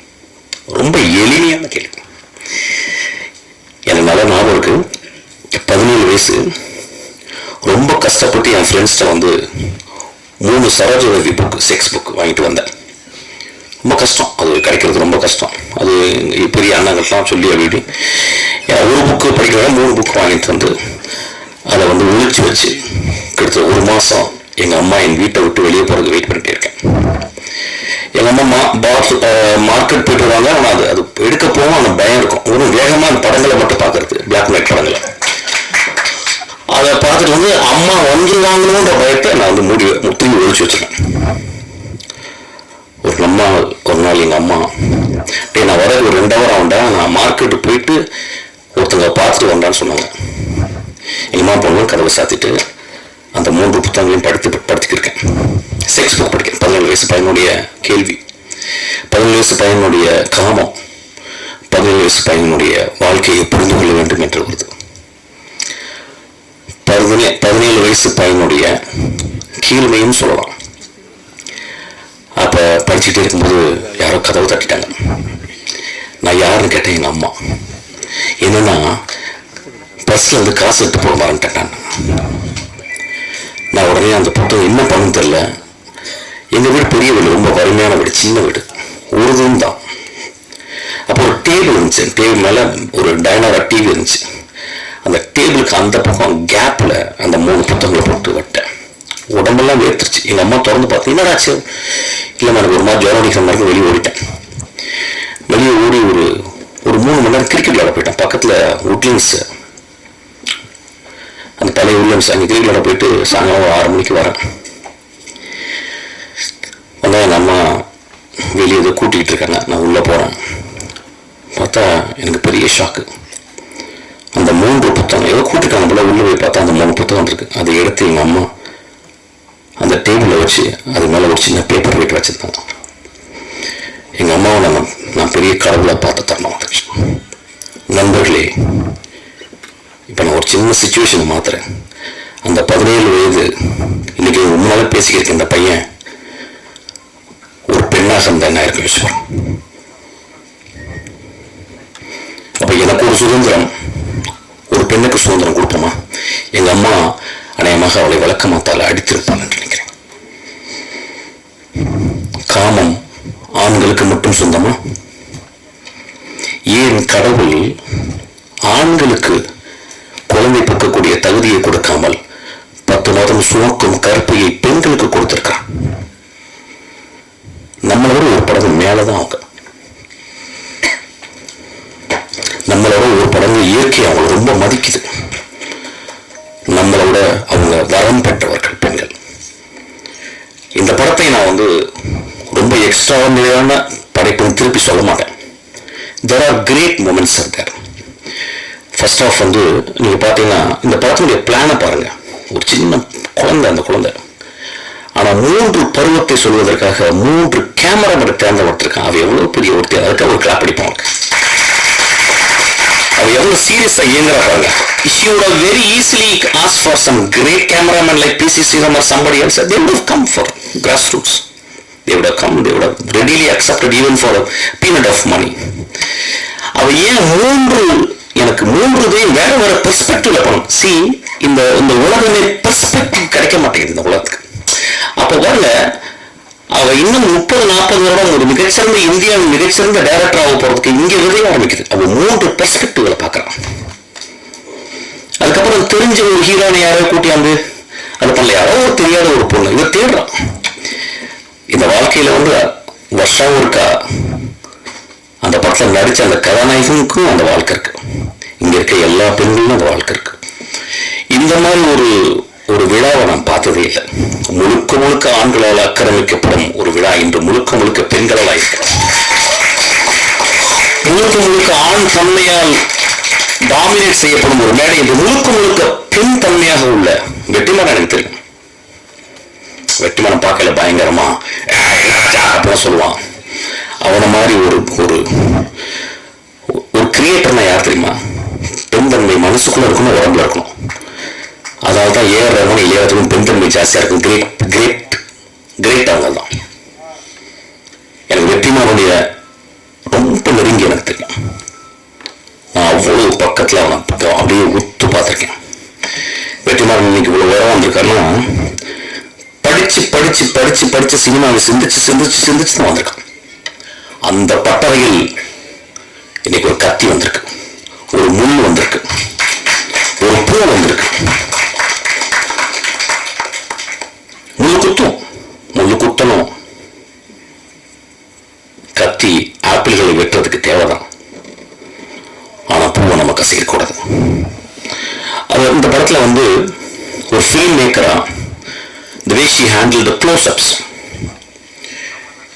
ரொம்ப எளிமையான கேள்வி. எனக்கு நல்ல ஞாபகம் இருக்கு, 17 வயசு, ரொம்ப கஷ்டப்பட்டு என் ஃப்ரெண்ட்ஸ்ட வந்து 3 சரோஜவதி புக் செக்ஸ் புக் வாங்கிட்டு வந்தேன். ரொம்ப கஷ்டம், அது கிடைக்கிறது ரொம்ப கஷ்டம். அது பெரிய அண்ணங்கள்லாம் சொல்லி அப்படி ஒரு புக்கு படிக்கிறத 3 புக் வாங்கிட்டு வந்து அதை வந்து ஒழிச்சு வச்சு கிட்டத்தட்ட 1 மாதம் எங்கள் அம்மா என் வீட்டை விட்டு வெளியே போகிறது வெயிட் பண்ணிட்டே இருக்கேன். எங்கள் அம்மா மார்க்கெட் போயிட்டு வருவாங்க. ஆனால் அது எடுக்க போவோம், அந்த பயம் இருக்கும். ஒரு வேகமாக அந்த படங்களை மட்டும் பார்க்கறது, பிளாக் அண்ட் ஒயிட் படங்களை. அதை பார்த்துட்டு வந்து அம்மா வந்துருவாங்கன்ற பயத்தை நான் வந்து முற்றிலும் ஒழிச்சு வச்சுருக்கேன். ஒரு நாள் எங்கள் அம்மா நான் வர ஒரு 2 ஹவர் ஆகுண்டா, நான் மார்க்கெட்டு போயிட்டு ஒருத்தங்க பார்த்துட்டு வந்தான்னு சொன்னாங்க. எங்கள் அம்மா பொண்ணு கதவை சாத்திட்டு அந்த 3 புத்தகங்களையும் படிச்சுக்கிருக்கேன். செக்ஸ் புக் படிக்கிறேன். 17 வயசு பையனுடைய கேள்வி, 17 வயசு பையனுடைய காமம், 17 வயசு பையனுடைய வாழ்க்கையை புரிந்து கொள்ள வேண்டும் என்று வருது. 17 வயசு பையனுடைய கீழ்மையும் சொல்லலாம். அப்போ படிச்சுட்டே இருக்கும்போது யாரோ கதவை தட்டிட்டாங்க. நான் யாருன்னு கேட்டேன். எங்கள் அம்மா. என்னன்னா பஸ்ல வந்து காசு எடுத்து போக மறந்துட்டேன். நான் உடனே அந்த புத்தகம் என்ன பண்ணுன்னு தெரியல. எங்கள் வீடு பெரிய வீடு, ரொம்ப வறுமையான வீடு, சின்ன வீடு, ஒரு ரூம் தான். அப்போ ஒரு டேபிள் இருந்துச்சு, டேபிள் மேலே ஒரு டைனோரா டிவி இருந்துச்சு. அந்த டேபிளுக்கு அந்த பக்கம் கேப்பில் அந்த 3 புத்தகங்களை போட்டு விட்டேன். உடம்பெல்லாம் வேர்த்துருச்சு. எங்கள் அம்மா திறந்து பார்த்து என்னடாச்சு? இல்லை நான் ஒரு மாதிரி ஜோரம் அடிக்கிற மாதிரி வெளியே ஓடிட்டேன். வெளியே ஓடி ஒரு 3 மணி நேரம் கிரிக்கெட் விளையாட போயிட்டேன். பக்கத்தில் உட்லிங்ஸ், அந்த பழைய உட்லிங்ஸ், அங்கே கிரிக்கெட் விளையாட போயிட்டு சாயங்காலம் 6 மணிக்கு வரேன். வந்தால் எங்கள் அம்மா வெளியே ஏதோ கூட்டிகிட்டு இருக்காங்க. நான் உள்ளே போகிறேன். பார்த்தா எனக்கு பெரிய ஷாக்கு. அந்த 3 புத்தகம் ஏதோ கூட்டிட்டாங்க போல. உள்ளே போய் பார்த்தா அந்த 3 புத்தகம் இருக்கு. அதை எடுத்து எங்கள் அம்மா அந்த டேபிளில் வச்சு அது மேலே ஒரு சின்ன பேப்பர் வெயிட் வச்சுருந்தாங்க. எங்கள் அம்மாவை நான் பெரிய கடவுளாக பார்த்து தரணும். நண்பர்களே, இப்போ நான் ஒரு சின்ன சுச்சுவேஷனை மாத்துறேன். அந்த 17 வயது இன்னைக்கு முன்னால பேசிக்கிருக்க இந்த பையன் ஒரு பெண்ணாக இருந்தா என்ன இருக்கு யோசிப்பான். அப்போ எனக்கு ஒரு சுதந்திரம், ஒரு பெண்ணுக்கு சுதந்திரம் கொடுப்போமா? எங்கள் அம்மா அநேகமாக அவளை விளக்கமாத்தால் அடித்திருப்பான்னு நினைக்கிறேன். காமம் ஆண்களுக்கு மட்டும் சொந்தமா? ஏன் கடவுள் ஆண்களுக்கு குழந்தை பிறக்கக்கூடிய தகுதியை கொடுக்காமல் 10 மாதம் சுமக்கும் கற்பையை பெண்களுக்கு கொடுத்திருக்கான்? நம்மளோட ஒரு படகு மேலதான் அவங்க, நம்மளோட ஒரு படகு இயற்கை அவங்க ரொம்ப மதிக்குது. நம்மளோட அவங்க வரம் பெற்றவர்கள் பெண்கள். இந்த படத்தை நான் வந்து ரொம்ப எக்ஸ்ட்ராவான படைப்புன்னு திருப்பி சொல்ல மாட்டேன். there are great moments out there. First off வந்து நீங்கள் பார்த்தீங்கன்னா இந்த படத்தினுடைய பிளானை பாருங்க. ஒரு சின்ன குழந்தை, அந்த குழந்தை ஆனால் 3 பருவத்தை சொல்வதற்காக 3 கேமராமேனை தேர்ந்தெடுத்திருக்கான். அவ எவ்வளோ பெரிய ஒருத்தி, அதுக்காக ஒரு கிளாப் அடிப்பாங்க. அவ எவ்வளவு சீரியஸா இயங்குறா பாருங்க. She would have very easily asked for some great cameraman like P.C. Sriram or somebody else. They would have come for grassroots. They would have come. They would have readily accepted even for a peanut of money. அவ ஏன் 3 எனக்கு 3 வேற வேற பெர்ஸ்பெக்டிவ்ல போகணும். C இந்த உலகமே perspective கிடைக்க மாட்டேங்குது இந்த உலகத்துக்கு. அப்போ பாருங்க, அவ இன்னும் 30-40 வருடம் ஒரு மிகச்சிறந்த இந்தியாவின் மிகச்சிறந்த டைரக்டர் ஆக போறதுக்கு இங்க விதைய ஆரம்பிக்குது. அவ 3 பெர்ஸ்பெக்டிவ்ல பாக்குறான். அதுக்கப்புறம் தெரிஞ்ச ஒரு ஹீரோனை யாரோ கூட்டியாந்து அது பண்ணல, யாரோ ஒரு தெரியாத ஒரு பொண்ணு இவ தேடுறான். இந்த வாழ்க்கையில வந்து வருஷம் இருக்கா அந்த படத்துல நடிச்ச அந்த கதாநாயகனுக்கும் அந்த வாழ்க்கை இருக்கு. இங்க இருக்க எல்லா பெண்களும் அந்த வாழ்க்கை இருக்கு. இந்த மாதிரி ஒரு விழாவை நான் பார்த்ததே இல்லை. முழுக்க ஆண்களால் ஆக்கிரமிக்கப்படும் ஒரு விழா இன்று முழுக்க பெண்களால் இருக்கிறது. முழுக்க ஆண் தன்மையால் டாமினேட் செய்யப்படும் ஒரு மேடை இன்று முழுக்க பெண் தன்மையாக உள்ள வெற்றிமாறன். எனக்கு தெரியும், வெற்றிமாறன் பார்க்கல பயங்கரமா அப்படின்னு சொல்லுவான். அவனை மாதிரி ஒரு கிரியேட்டர்னா யார் தெரியுமா? பெண் தன்மை மனசுக்குள்ள இருக்கணும், உடம்புல இருக்கணும். அதாவது தான் ஏறவங்க இளையத்துக்கும் பெண் தன்மை ஜாஸ்தியா இருக்கும். கிரேட் அவங்க தான். எனக்கு வெற்றிமாறனுடைய ரொம்ப நெருங்கி எனக்கு தெரியும். நான் அவ்வளவு பக்கத்துல அவனை அப்படியே உத்து பார்த்திருக்கேன். வெற்றிமாறன் இன்னைக்கு இவ்வளவு உரம் வந்திருக்காருன்னா படிச்சு படிச்சு படிச்சு படிச்ச சினிமாவை சிந்திச்சு சிந்திச்சு சிந்திச்சு தான் வந்திருக்கான். அந்த பட்டறையில் இன்னைக்கு ஒரு கத்தி வந்திருக்கு, ஒரு முள் வந்திருக்கு, ஒரு பூ வந்திருக்கு. முள்ளு குத்தணும். கத்தி ஆப்பிள்களை வெட்டுறதுக்கு தேவைதான், ஆனா பூவை நம்ம கசிக்கக்கூடாது. அது இந்த படத்துல வந்து ஒரு film மேக்கரா the way she handled the close-ups,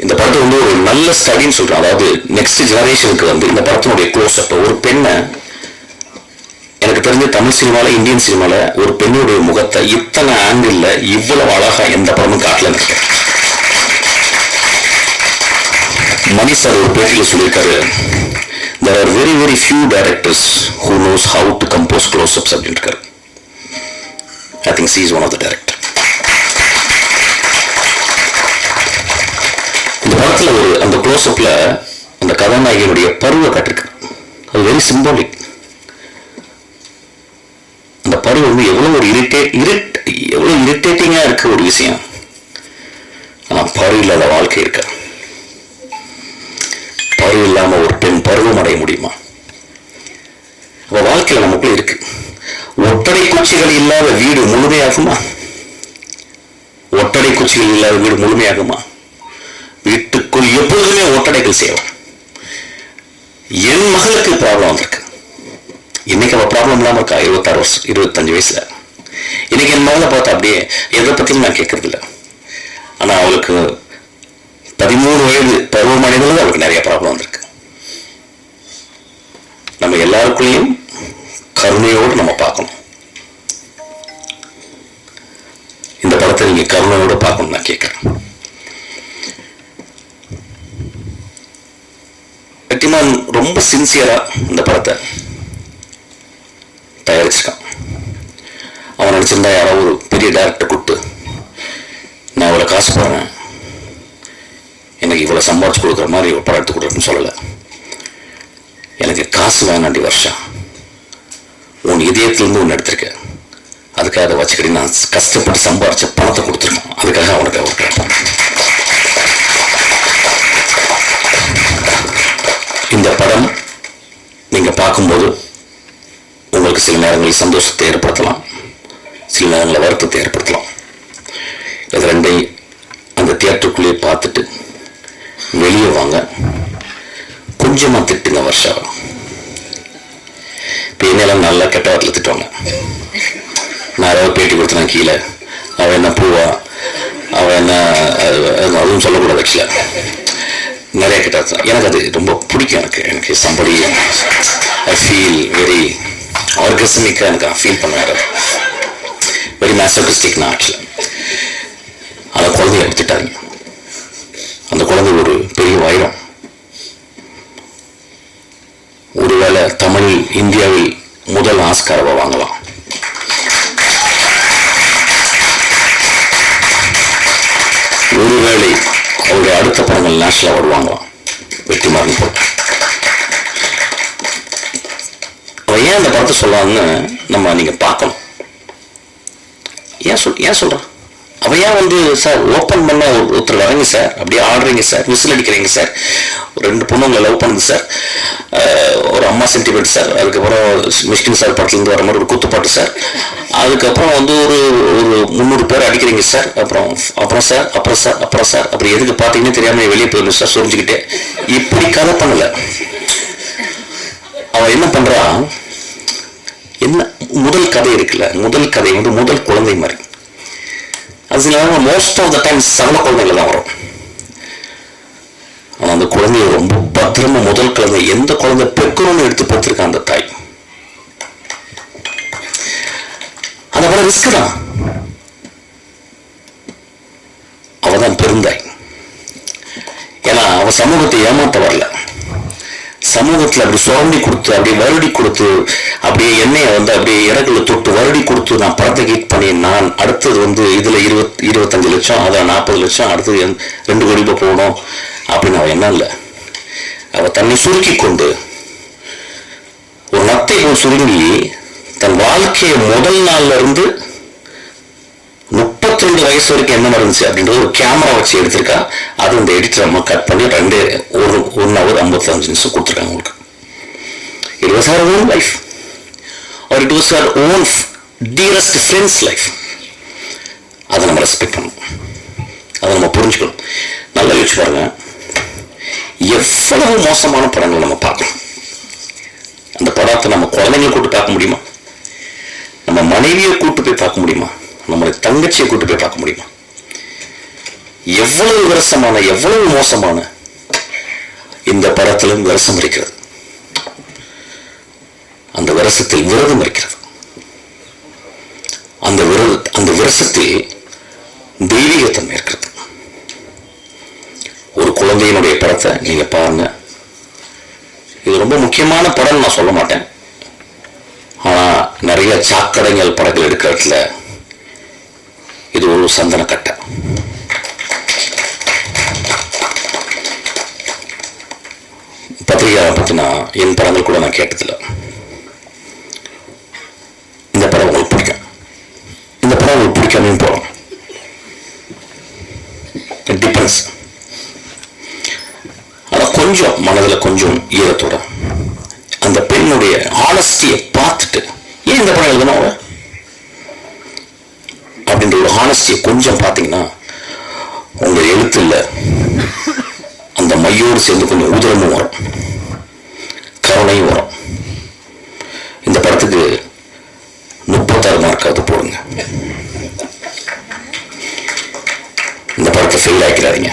இந்த படத்தை வந்து ஒரு நல்ல ஸ்டடின்னு சொல்றேன். அதாவது நெக்ஸ்ட் ஜெனரேஷனுக்கு வந்து இந்த படத்தினுடைய க்ளோஸ்அப், ஒரு பெண்ணை, எனக்கு தெரிஞ்ச தமிழ் சினிமால இந்தியன் சினிமால ஒரு பெண்ணுடைய முகத்தை இத்தனை ஆங்கிள் இவ்வளவு அழகா எந்த படமும் காட்டல. மணி சார் ஒரு பேட்டியில் சொல்லியிருக்காரு, there are very very few directors who knows how to compose close-ups அப்படின்னு இருக்காரு. I think she is one of the director. இந்த படத்துல ஒரு அந்த க்ளோஸ்அப்ல அந்த கதாநாயகனுடைய பருவ காட்டிருக்கு. அது வெரி சிம்பாலிக். அந்த பருவ வந்து எவ்வளவு ஒரு எவ்வளவு இரிட்டேட்டிங்கா இருக்க ஒரு விஷயம். ஆனா பரு இல்லாத வாழ்க்கை இருக்க. பரு இல்லாம ஒரு பெண் பருவம் அடைய முடியுமா? அப்ப வாழ்க்கையில நமக்குள்ள இருக்கு. ஒட்டடை குச்சிகள் இல்லாத வீடு முழுமையாகுமா? ஒட்டடை குச்சிகள் இல்லாத வீடு முழுமையாகுமா? வீட்டுக்குள் எப்பொழுதுமே ஒட்டடைகள் செய்வோம். என் மகளுக்கு ப்ராப்ளம் வந்திருக்கு. இன்னைக்கு அவ ப்ராப்ளம் இல்லாம இருக்கா. 26 வருஷம் 25 வயசுல. இன்னைக்கு என் மகளை பார்த்தா அப்படியே எதை பத்தியும் நான் கேட்கறது இல்லை. ஆனா அவளுக்கு 13 வயது பருவமடைந்தது அவளுக்கு நிறைய ப்ராப்ளம் வந்திருக்கு. நம்ம எல்லாருக்குள்ளேயும் கருணையோடு நம்ம பார்க்கணும். இந்த படத்தை நீங்க கருணையோடு பார்க்கணும் நான் கேட்கிறேன். வெற்றிமாறன் ரொம்ப சின்சியரா இந்த படத்தை தயாரிச்சிருக்கான். அவன் நினைச்சிருந்தா யாராவது ஒரு பெரிய டைரக்டர் கூப்பிட்டு நான் இவ்வளவு காசு போறேன், எனக்கு இவ்வளவு சம்பாதிச்சு கொடுக்குற மாதிரி ஒரு படம் எடுத்து கொடுக்குறேன்னு சொல்லலை. எனக்கு காசு வேணாண்டி வருஷம், உன் இதயத்திலிருந்து ஒன்று எடுத்திருக்க, அதுக்காக அதை வச்சுக்கிட்டு நான் கஷ்டப்பட்டு சம்பாதிச்ச பணத்தை கொடுத்துருக்கேன், அதுக்காக அவனுக்கு அவர் கேட்பான். இந்த படம் நீங்க பார்க்கும்போது உங்களுக்கு சில நேரங்களில் சந்தோஷத்தை ஏற்படுத்தலாம், சில நேரங்களில் வருத்தத்தை ஏற்படுத்தலாம். இது ரெண்டையும் அந்த தியேட்டருக்குள்ளேயே பார்த்துட்டு வெளியே வாங்க. கொஞ்சமா திட்டுங்க வருஷா. இப்போ என்னெல்லாம் நல்லா கெட்ட வாரத்தில் திட்டுவாங்க. நான் ஏதாவது பேட்டி கொடுத்தேன் கீழே, அவன் என்ன பூவா, அவன் என்ன, அதுவும் சொல்லக்கூடாது. ஆக்சுவலாக நிறைய கிட்ட எனக்கு அது ரொம்ப பிடிக்கும். எனக்கு சம்படி ஐ ஃபீல் வெரி ஆர்கஸ்மிக்காக எனக்கு ஃபீல் பண்ணுவார். வெரி மேசோகிஸ்டிக் நான் ஆக்சுவலாக. அந்த குழந்தைய எடுத்துட்டாங்க. அந்த குழந்தை ஒரு பெரிய வைரம். ஒருவேளை தமிழ் இந்தியாவில் முதல் ஆஸ்காரை வாங்கலாம். ஒருவேளை அவருடைய அடுத்த படங்கள் நேஷனல் அவார்டு வாங்கலாம். வெற்றிமாறன் போல். அவன் ஏன் அந்த படத்தை சொல்லலாம்னு நம்ம நீங்க பார்க்கணும். ஏன் சொல்றான்? அவன் ஏன் வந்து சார் ஓப்பன் பண்ண ஒருத்தர் வரீங்க சார், அப்படியே ஆடுறீங்க சார், விசில் அடிக்கிறீங்க சார், 2 பொண்ணுங்களை லவ் பண்ணுது சார், ஒரு அம்மா சென்டிமெண்ட் சார், அதுக்கப்புறம் மிஷ்கின் சார் படத்துலேருந்து வர மாதிரி ஒரு குத்துப்பாட்டு சார், அதுக்கப்புறம் வந்து ஒரு 300 பேர் அடிக்கிறீங்க சார், அப்புறம் சார் அப்புறம் எதுக்கு பார்த்தீங்கன்னு தெரியாமல் வெளியே போயிடணும் சார் சொரிஞ்சுக்கிட்டே. இப்படி கதை பண்ணல. அவன் என்ன பண்றான், என்ன முதல் கதை இருக்குல்ல, முதல் கதை வந்து முதல் குழந்தை மாதிரி. அது இல்லாமல் மோஸ்ட் ஆஃப் த டைம் சகல குழந்தைகள் தான் வரும். ஆனால் அந்த குழந்தைய ரொம்ப பத்திரமா, முதல் குழந்தை எந்த குழந்தை பெக்கணும்னு எடுத்து பார்த்துருக்கான் அந்த தாய். அந்த படம் ரிஸ்க் தான். அவதான் பெருந்தாய். ஏன்னா அவ சமூகத்தை ஏமாத்த வரல. சமூகத்துல அப்படி சுரண்டி கொடுத்து, அப்படி வருடி கொடுத்து, அப்படியே எண்ணெயை வந்து அப்படியே இறகுல தொட்டு வருடி கொடுத்து நான் படத்தை ஹிட் பண்ணி, நான் அடுத்தது வந்து இதுல 25 லட்சம், அதான் 40 லட்சம், அடுத்தது 2 கோடி ரூபாய் போகணும் அப்படின்னு அவ என்ன இல்லை. அவ தன்னை சுருக்கி கொண்டு ஒரு நத்தை சுருங்கி தன் வாழ்க்கையை முதல் நாள்ல இருந்து 22 வயசு வரைக்கும் என்ன நடந்துச்சு அப்படின்றது ஒரு கேமரா வச்சு எடுத்திருக்கா. அது இந்த எடிட்டர் அம்மா கட் பண்ணி 1 hour 55 நிமிஷம் கொடுத்துருக்காங்க உங்களுக்கு. It was her own life, or it was her own dearest friend's life. அதை நம்ம ரெஸ்பெக்ட் பண்ணணும், அதை நம்ம புரிஞ்சுக்கணும். நல்லா யோசிச்சு பாருங்க, எவ்வளவு மோசமான படங்கள் நம்ம பார்க்கணும். அந்த படத்தை நம்ம குழந்தைங்களை கூட்டு பார்க்க முடியுமா? நம்ம மனைவியை கூட்டு போய் பார்க்க முடியுமா? நம்மளுடைய தங்கச்சியை கூட்டு போய் பார்க்க முடியுமா? எவ்வளவு விரசமான, எவ்வளவு மோசமான இந்த படத்திலும் விரசம் இருக்கிறது. அந்த விரசத்தில் விரதம் இருக்கிறது. அந்த விரசத்தில் தெய்வீகத்தன்மை இருக்கிறது. ஒரு குழந்தையினுடைய படத்தை நீங்க பாருங்க. இது ரொம்ப முக்கியமான படம் நான் சொல்ல மாட்டேன். ஆனா நிறைய சாக்கடைகள் படங்கள் எடுக்கிறதுல இது ஒரு சந்தன கட்டை. பத்திரிகை பத்தினா என் படங்கள் கூட நான் கேட்டதில்லை. இந்த படம் உங்களுக்கு பிடிக்கும், இந்த படம் உங்களுக்கு பிடிக்காமையும் போகலாம். It depends. ஆனால் கொஞ்சம் மனதில் கொஞ்சம் ஈரத்தோட அந்த பெண்ணுடைய ஆனஸ்டியை பார்த்துட்டு ஏன் இந்த படம் எழுதணும் அவ அப்படின்ற ஒரு ஹானஸ்டியை கொஞ்சம் பார்த்தீங்கன்னா உங்க எழுத்துல அந்த மையோடு சேர்ந்து கொஞ்சம் உதிரமும் வரும், கருணையும் வரும். இந்த படத்துக்கு 36 மார்க்காவது போடுங்க. இந்த படத்தை ஃபெயில் ஆக்கிறாதீங்க.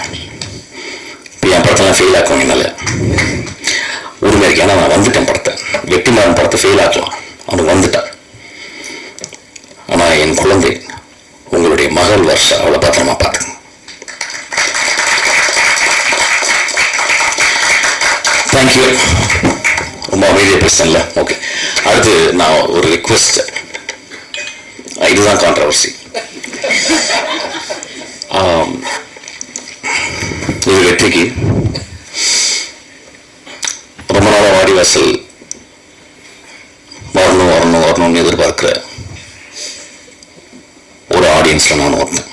இப்போ என் படத்தெல்லாம் ஃபெயில் ஆக்குவாங்க என்னால உரிமை இருக்கு. ஏன்னா நான் வந்துட்டேன். படத்தை வெற்றிமாறன் படத்தை ஃபெயில் ஆக்கலாம், அவனுக்கு வந்துட்டான். ஆனா என் குழந்தை உங்களுடைய மகள் வர்ஷா, அவளை பத்திரமா பார்த்துங்க. தேங்க்யூ. ரொம்ப அமைதியாக பேசினேன்ல. ஓகே, அடுத்து நான் ஒரு ரிக்வெஸ்ட். இதுதான் கான்ட்ரவர்சி. இது வெற்றிக்கு ரொம்ப நாளாக வாடிவாசல் வரணும்னு எதிர்பார்க்கிற ஒரு ஆடியன்ஸ்ல நான் ஒருத்தன்.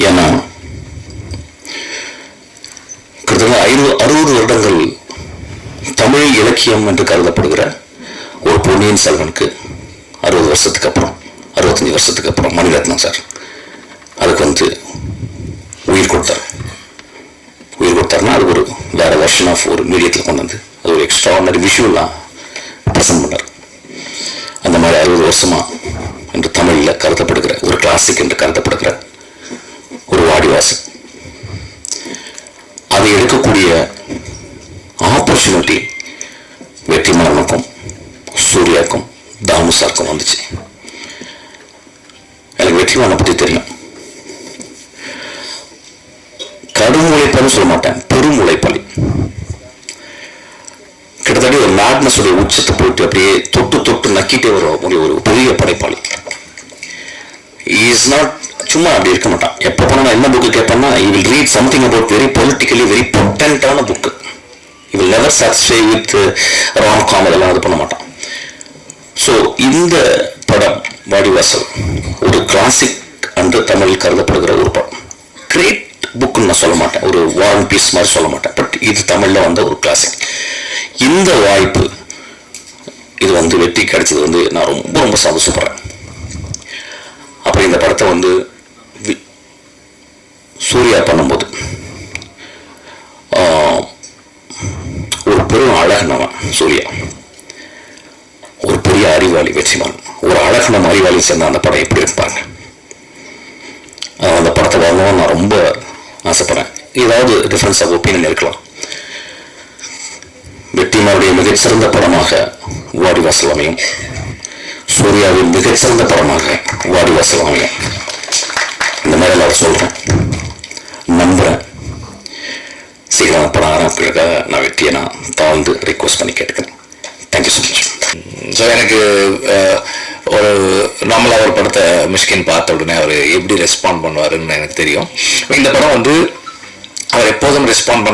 ஏன்னா கிட்டத்தட்ட 60 வருடங்கள் தமிழ் இலக்கியம் என்று கருதப்படுகிற ஒரு பொன்னியின் செல்வனுக்கு 60 வருஷத்துக்கு அப்புறம், 65 வருஷத்துக்கு அப்புறம் மணிரத்னம் சார் அதுக்கு உயிர் கொடுத்தார். உயிர் கொடுத்தாருன்னா அது ஒரு வேற வெர்ஷன் ஆஃப் ஒரு மீடியத்தில் கொண்டு வந்து அது ஒரு எக்ஸ்ட்ராடனரி விஷுவலாக ப்ரெசென்ட் பண்ணார். அந்த மாதிரி 60 வருஷமா என்று தமிழில் கருதப்படுகிற ஒரு கிளாசிக் என்று கருதப்படுகிற ஒரு வாடிவாசல், அதை எடுக்கக்கூடிய ஆப்பர்ச்சுனிட்டி வெற்றிமாறனுக்கும் சூர்யாவுக்கும் தாமு சாருக்கும் வந்துச்சு. எனக்கு வெற்றிமாறனை பற்றி தெரியும். கடும் உழைப்பான்னு சொல்ல மாட்டேன், பெரும் உழைப்பாளி. கிட்டத்தட்ட ஒரு மேட்னஸ் உடைய உச்சத்தை போயிட்டு அப்படியே தொட்டு நக்கிட்டே வரக்கூடிய ஒரு பெரிய படைப்பாளி. இஸ் நாட் சும்மா அப்படி இருக்க மாட்டான். எப்போ போனா என்ன புக்கு கேட்பேன்னா he will read something about very politically very potentaன book. he will never satisfy with rom-com, அதெல்லாம் அது பண்ண மாட்டான். ஸோ இந்த படம் வாடிவாசல் ஒரு கிளாசிக் என்று தமிழில் கருதப்படுகிற ஒரு படம். கிரேட் புக்குன்னு நான் சொல்ல மாட்டேன், ஒரு வார் அண்ட் பீஸ் மாதிரி சொல்ல மாட்டேன். பட் இது தமிழில் வந்த ஒரு கிளாசிக். இந்த வாய்ப்பு இது வெற்றி கிடைச்சது நான் ரொம்ப சந்தோஷப்படுறேன். அப்புறம் இந்த படத்தை சூர்யா பண்ணும்போது ஒரு பெரும் அழகுனவன் சூர்யா, ஒரு பெரிய அறிவாளி வெற்றிமாறன், ஒரு அழகுனம் அறிவாளி சேர்ந்த அந்த படம் எப்படி இருப்பாங்க. அந்த படத்தை வரணும்னு நான் ரொம்ப ஆசைப்படுறேன். ஏதாவது டிஃபரன்ஸ் ஆஃப் ஒப்பீனியன் இருக்கலாம். வெற்றிமாருடைய மிகச்சிறந்த படமாக வாடிவாசல் அமையும், சூர்யாவின் மிகச்சிறந்த படமாக வாடிவாசல் அமையும். இந்த மாதிரி எல்லாரும் சொல்றேன், நம்புறேன். சீக்கிரம் படம் ஆரம்பிக்கிறதுக்காக நான் வெற்றியை நான் தாழ்ந்து ரிக்வஸ்ட் பண்ணி கேட்டுக்கிறேன். Thank you so much. ஸோ எனக்கு ஒரு நார்மலாக ஒரு படத்தை மிஷ்கின் பார்த்த உடனே அவர் எப்படி ரெஸ்பாண்ட் பண்ணுவாருன்னு எனக்கு தெரியும். இந்த படம் அவர் எப்போதும் ரெஸ்பாண்ட்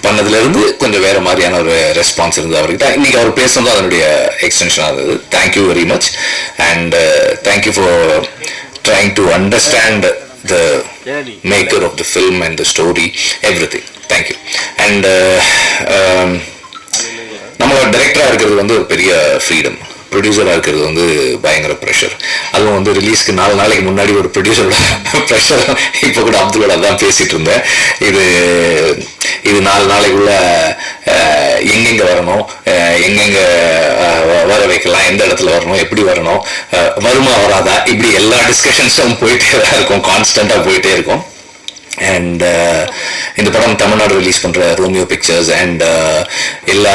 பண்ணதுலேருந்து கொஞ்சம் வேறு மாதிரியான ஒரு ரெஸ்பான்ஸ் இருந்தது அவர்கிட்ட. இன்றைக்கி அவர் பேசுனதும் அதனுடைய எக்ஸ்டென்ஷன் ஆகுது. Thank you very much and thank you for trying to understand the maker of the film and the story, everything. Thank you. And நம்மளோட டைரக்டராக இருக்கிறது வந்து ஒரு பெரிய ஃப்ரீடம், ப்ரொடியூசராக இருக்கிறது வந்து பயங்கர ப்ரெஷர். அதுவும் வந்து ரிலீஸ்க்கு 4 நாளைக்கு முன்னாடி ஒரு ப்ரொடியூசரோட ப்ரெஷர். இப்போ கூட அப்துல்லோட தான் பேசிட்டு இருந்தேன். இது 4 நாளைக்குள்ள எங்கெங்க வரணும், எங்கெங்க வர வைக்கலாம், எந்த இடத்துல வரணும், எப்படி வரணும், வருமா வராதா, இப்படி எல்லா டிஸ்கஷன்ஸும் போயிட்டே தான் இருக்கும், கான்ஸ்டண்ட்டாக போயிட்டே இருக்கும். அண்ட் இந்த படம் தமிழ்நாடு ரிலீஸ் பண்ணுற ரோமியோ பிக்சர்ஸ் அண்ட் எல்லா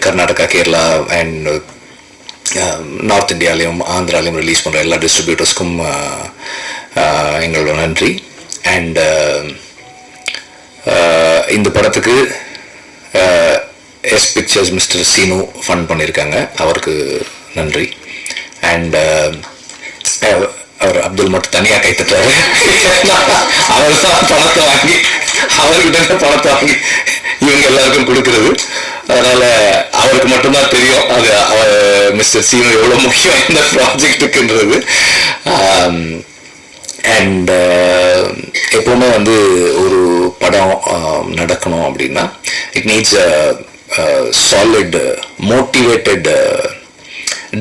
கர்நாடகா, கேரளா அண்ட் நார்த் இந்தியாலையும் ஆந்திராலையும் ரிலீஸ் பண்ணுற எல்லா டிஸ்ட்ரிபியூட்டர்ஸ்க்கும் எங்களோட நன்றி. அண்ட் இந்த படத்துக்கு S pictures mister Seenu fund பண்ணியிருக்காங்க, அவருக்கு நன்றி. அண்ட் அவர் அப்துல் மட்டும் தனியாக கைத்தட்டாரு. அவர் தான் பணத்தை வாங்கி, அவர்கிட்ட பணத்தை வாங்கி இவங்க எல்லாருக்கும் கொடுக்கறது. அதனால அவருக்கு மட்டும்தான் தெரியும் அது அவர் மிஸ்டர் சீனு எவ்வளோ முக்கியம் இந்த ப்ராஜெக்டுக்குன்றது. அண்ட் எப்பவுமே வந்து ஒரு படம் நடக்கணும் அப்படின்னா it needs solid motivated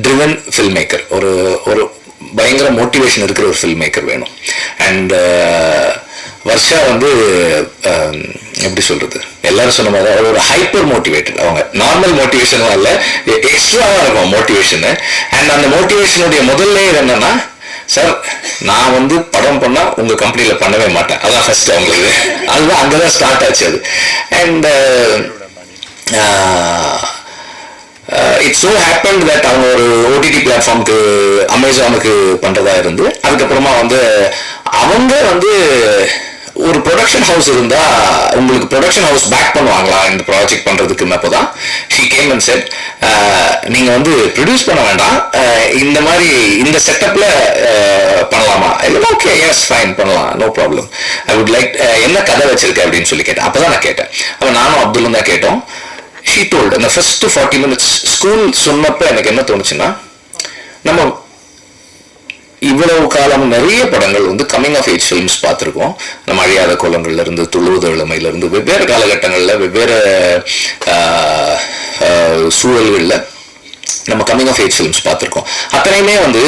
driven film maker. ஒரு பயங்கர மோட்டிவேஷன் இருக்கிற ஒரு ஃபில்ம் மேக்கர் வேணும். அண்ட் வர்ஷா வந்து எப்படி சொல்றது, எல்லாரும் சொன்ன மாதிரி ஒரு ஹைப்பர் மோட்டிவேட்டட். அவங்க நார்மல் மோட்டிவேஷனும் இல்லை, எக்ஸ்ட்ராவாக இருக்கும் மோட்டிவேஷனு. அண்ட் அந்த மோட்டிவேஷனுடைய முதல்ல என்னன்னா, சார் நான் வந்து படம் பண்ணா உங்க கம்பெனியில பண்ணவே மாட்டேன், அதான் ஃபர்ஸ்ட் அவங்களுக்கு. அதுதான் அங்கதான் ஸ்டார்ட் ஆச்சு அது. And it so happened that அவங்க ஒரு ஓடிடி பிளாட்ஃபார்முக்கு அமேசானுக்கு பண்றதா இருந்து, அதுக்கப்புறமா வந்து அவங்க வந்து ஒரு ப்ரொடக்ஷன் ஹவுஸ் இருந்தா உங்களுக்கு ப்ரொடக்ஷன் ஹவுஸ் பேக் பண்ணுவாங்களா இந்த ப்ராஜெக்ட் பண்றதுக்கு. அப்போதான் ஷி கேம் அண்ட் செட், நீங்க வந்து ப்ரொடியூஸ் பண்ண வேண்டாம், இந்த மாதிரி இந்த செட்டப்ல பண்ணலாமா? இல்லை, ஓகே, எஸ் ஃபைன், பண்ணலாம், no problem. I would like, என்ன கதை வச்சிருக்க அப்படின்னு சொல்லி கேட்டேன். அப்பதான் நான் கேட்டேன். அப்போ நானும் அப்துல்லும் தான் கேட்டோம். She told, இந்த ஃபர்ஸ்ட் 40 minutes ஸ்கூல் சொன்னப்ப எனக்கு என்ன தோணுச்சுன்னா, நம்ம இவ்வளவு காலம் நிறைய படங்கள் வந்து கம்மிங் ஆஃப் ஏஜ் ஃபிலிம்ஸ் பார்த்துருக்கோம். நம்ம அழியாத கோலங்கள்ல இருந்து, துளுவது இளமையில இருந்து, வெவ்வேறு காலகட்டங்களில் வெவ்வேறு சூழல்களில் நம்ம கம்மிங் ஆஃப் ஏஜ் ஃபிலிம்ஸ் பார்த்துருக்கோம். அத்தனையுமே வந்து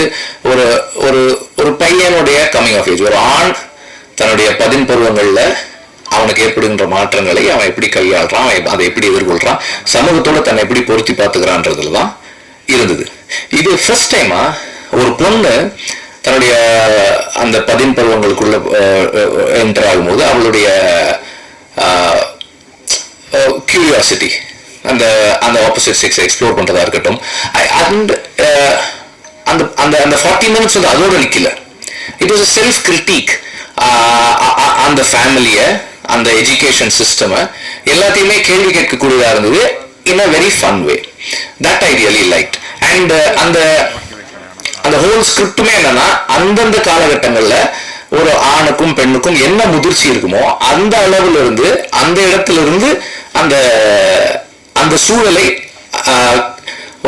ஒரு ஒரு ஒரு பையனுடைய கம்மிங் ஆஃப் ஏஜ், ஒரு ஆண் தன்னுடைய 10 பருவங்களில் அவனுக்கு ஏற்படுகின்ற மாற்றங்களை அவன் எப்படி கையாளுறான், அதை எப்படி எதிர்கொள்றான், சமூகத்தோட தன்னை எப்படி பொருத்தி பார்த்துக்கிறான்றதுல தான் இருந்தது. இது ஃபர்ஸ்ட் டைமா ஒரு பொண்ணு தன்னுடைய அந்த 10 பருவங்களுக்குள்ள என்டர் ஆகும்போது அவளுடைய கியூரியாசிட்டி, அந்த அந்த ஆப்போசிட் செக்ஸை எக்ஸ்ப்ளோர் பண்றதா இருக்கட்டும். அண்ட் அந்த 40 minutes வந்து அதோட நிக்கல. It was a self critique. அந்த ஃபேமிலியை, அந்த எஜுகேஷன் சிஸ்டம் எல்லாத்தையுமே கேள்வி கேட்கக்கூடியதா இருந்தது in a very fun way. That I really like. And அந்த ஹோல் ஸ்கிரிப்டுமே என்னன்னா, அந்தந்த காலகட்டங்கள்ல ஒரு ஆணுக்கும் பெண்ணுக்கும் என்ன முதிர்ச்சி இருக்குமோ அந்த அளவுல இருந்து, அந்த இடத்துல இருந்து அந்த அந்த சூழலை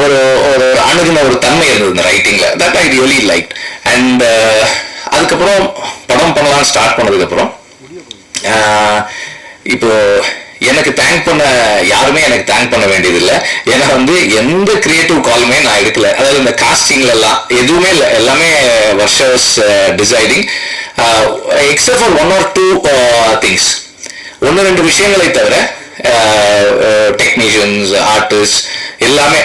ஒரு ஒரு அணுகுன ஒரு தன்மை இருந்தது இந்த ரைட்டிங்ல. That I really like. And அதுக்கப்புறம் படம் பண்ணலாம் ஸ்டார்ட் பண்ணதுக்கப்புறம் இப்போ எனக்கு தேங்க் பண்ண யாருமே எனக்கு தேங்க் பண்ண வேண்டியதில்லை. ஏன்னா வந்து எந்த கிரியேட்டிவ் காலுமே நான் எடுக்கல. அதாவது இந்த காஸ்டிங்ல எல்லாம் எதுவுமே இல்லை, எல்லாமே Varsha's deciding except for 1 or 2 things. 1-2 விஷயங்களை தவிர டெக்னீஷியன்ஸ், ஆர்டிஸ்ட் எல்லாமே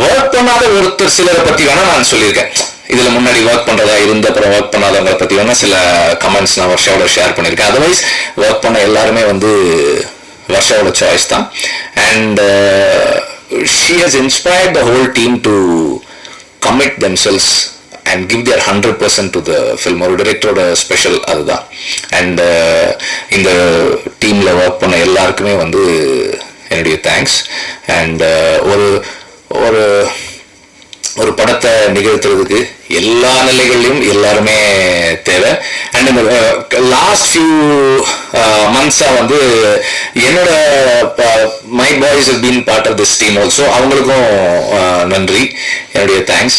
ஒர்க் பண்ணாத ஒருத்தர் சிலரை பத்தி வேணா நான் சொல்லியிருக்கேன். இதுல முன்னாடி ஒர்க் பண்றதா இருந்து அப்புறம் ஒர்க் பண்ணாதவங்களை பத்தி வேணா சில கமெண்ட்ஸ் நான் வர்ஷாவோட ஷேர் பண்ணியிருக்கேன். அதர்வைஸ் ஒர்க் பண்ண எல்லாருமே வந்து வர்ஷாவோட சாய்ஸ் தான். And she has inspired the whole team to commit themselves and give their 100% to the film. ஒரு டைரக்டரோட ஸ்பெஷல் அதுதான். அண்ட் இந்த டீம்ல ஒர்க் பண்ண எல்லாருக்குமே வந்து என்னுடைய தேங்க்ஸ். அண்ட் ஒரு ஒரு ஒரு படத்தை நிகழ்த்துறதுக்கு எல்லா நிலைகளிலும் எல்லாருமே தேவை. அண்ட் இந்த லாஸ்ட் ஃபியூ மந்த்ஸா வந்து என்னோட my boys have been part of this team also. அவங்களுக்கும் நன்றி, என்னுடைய தேங்க்ஸ்.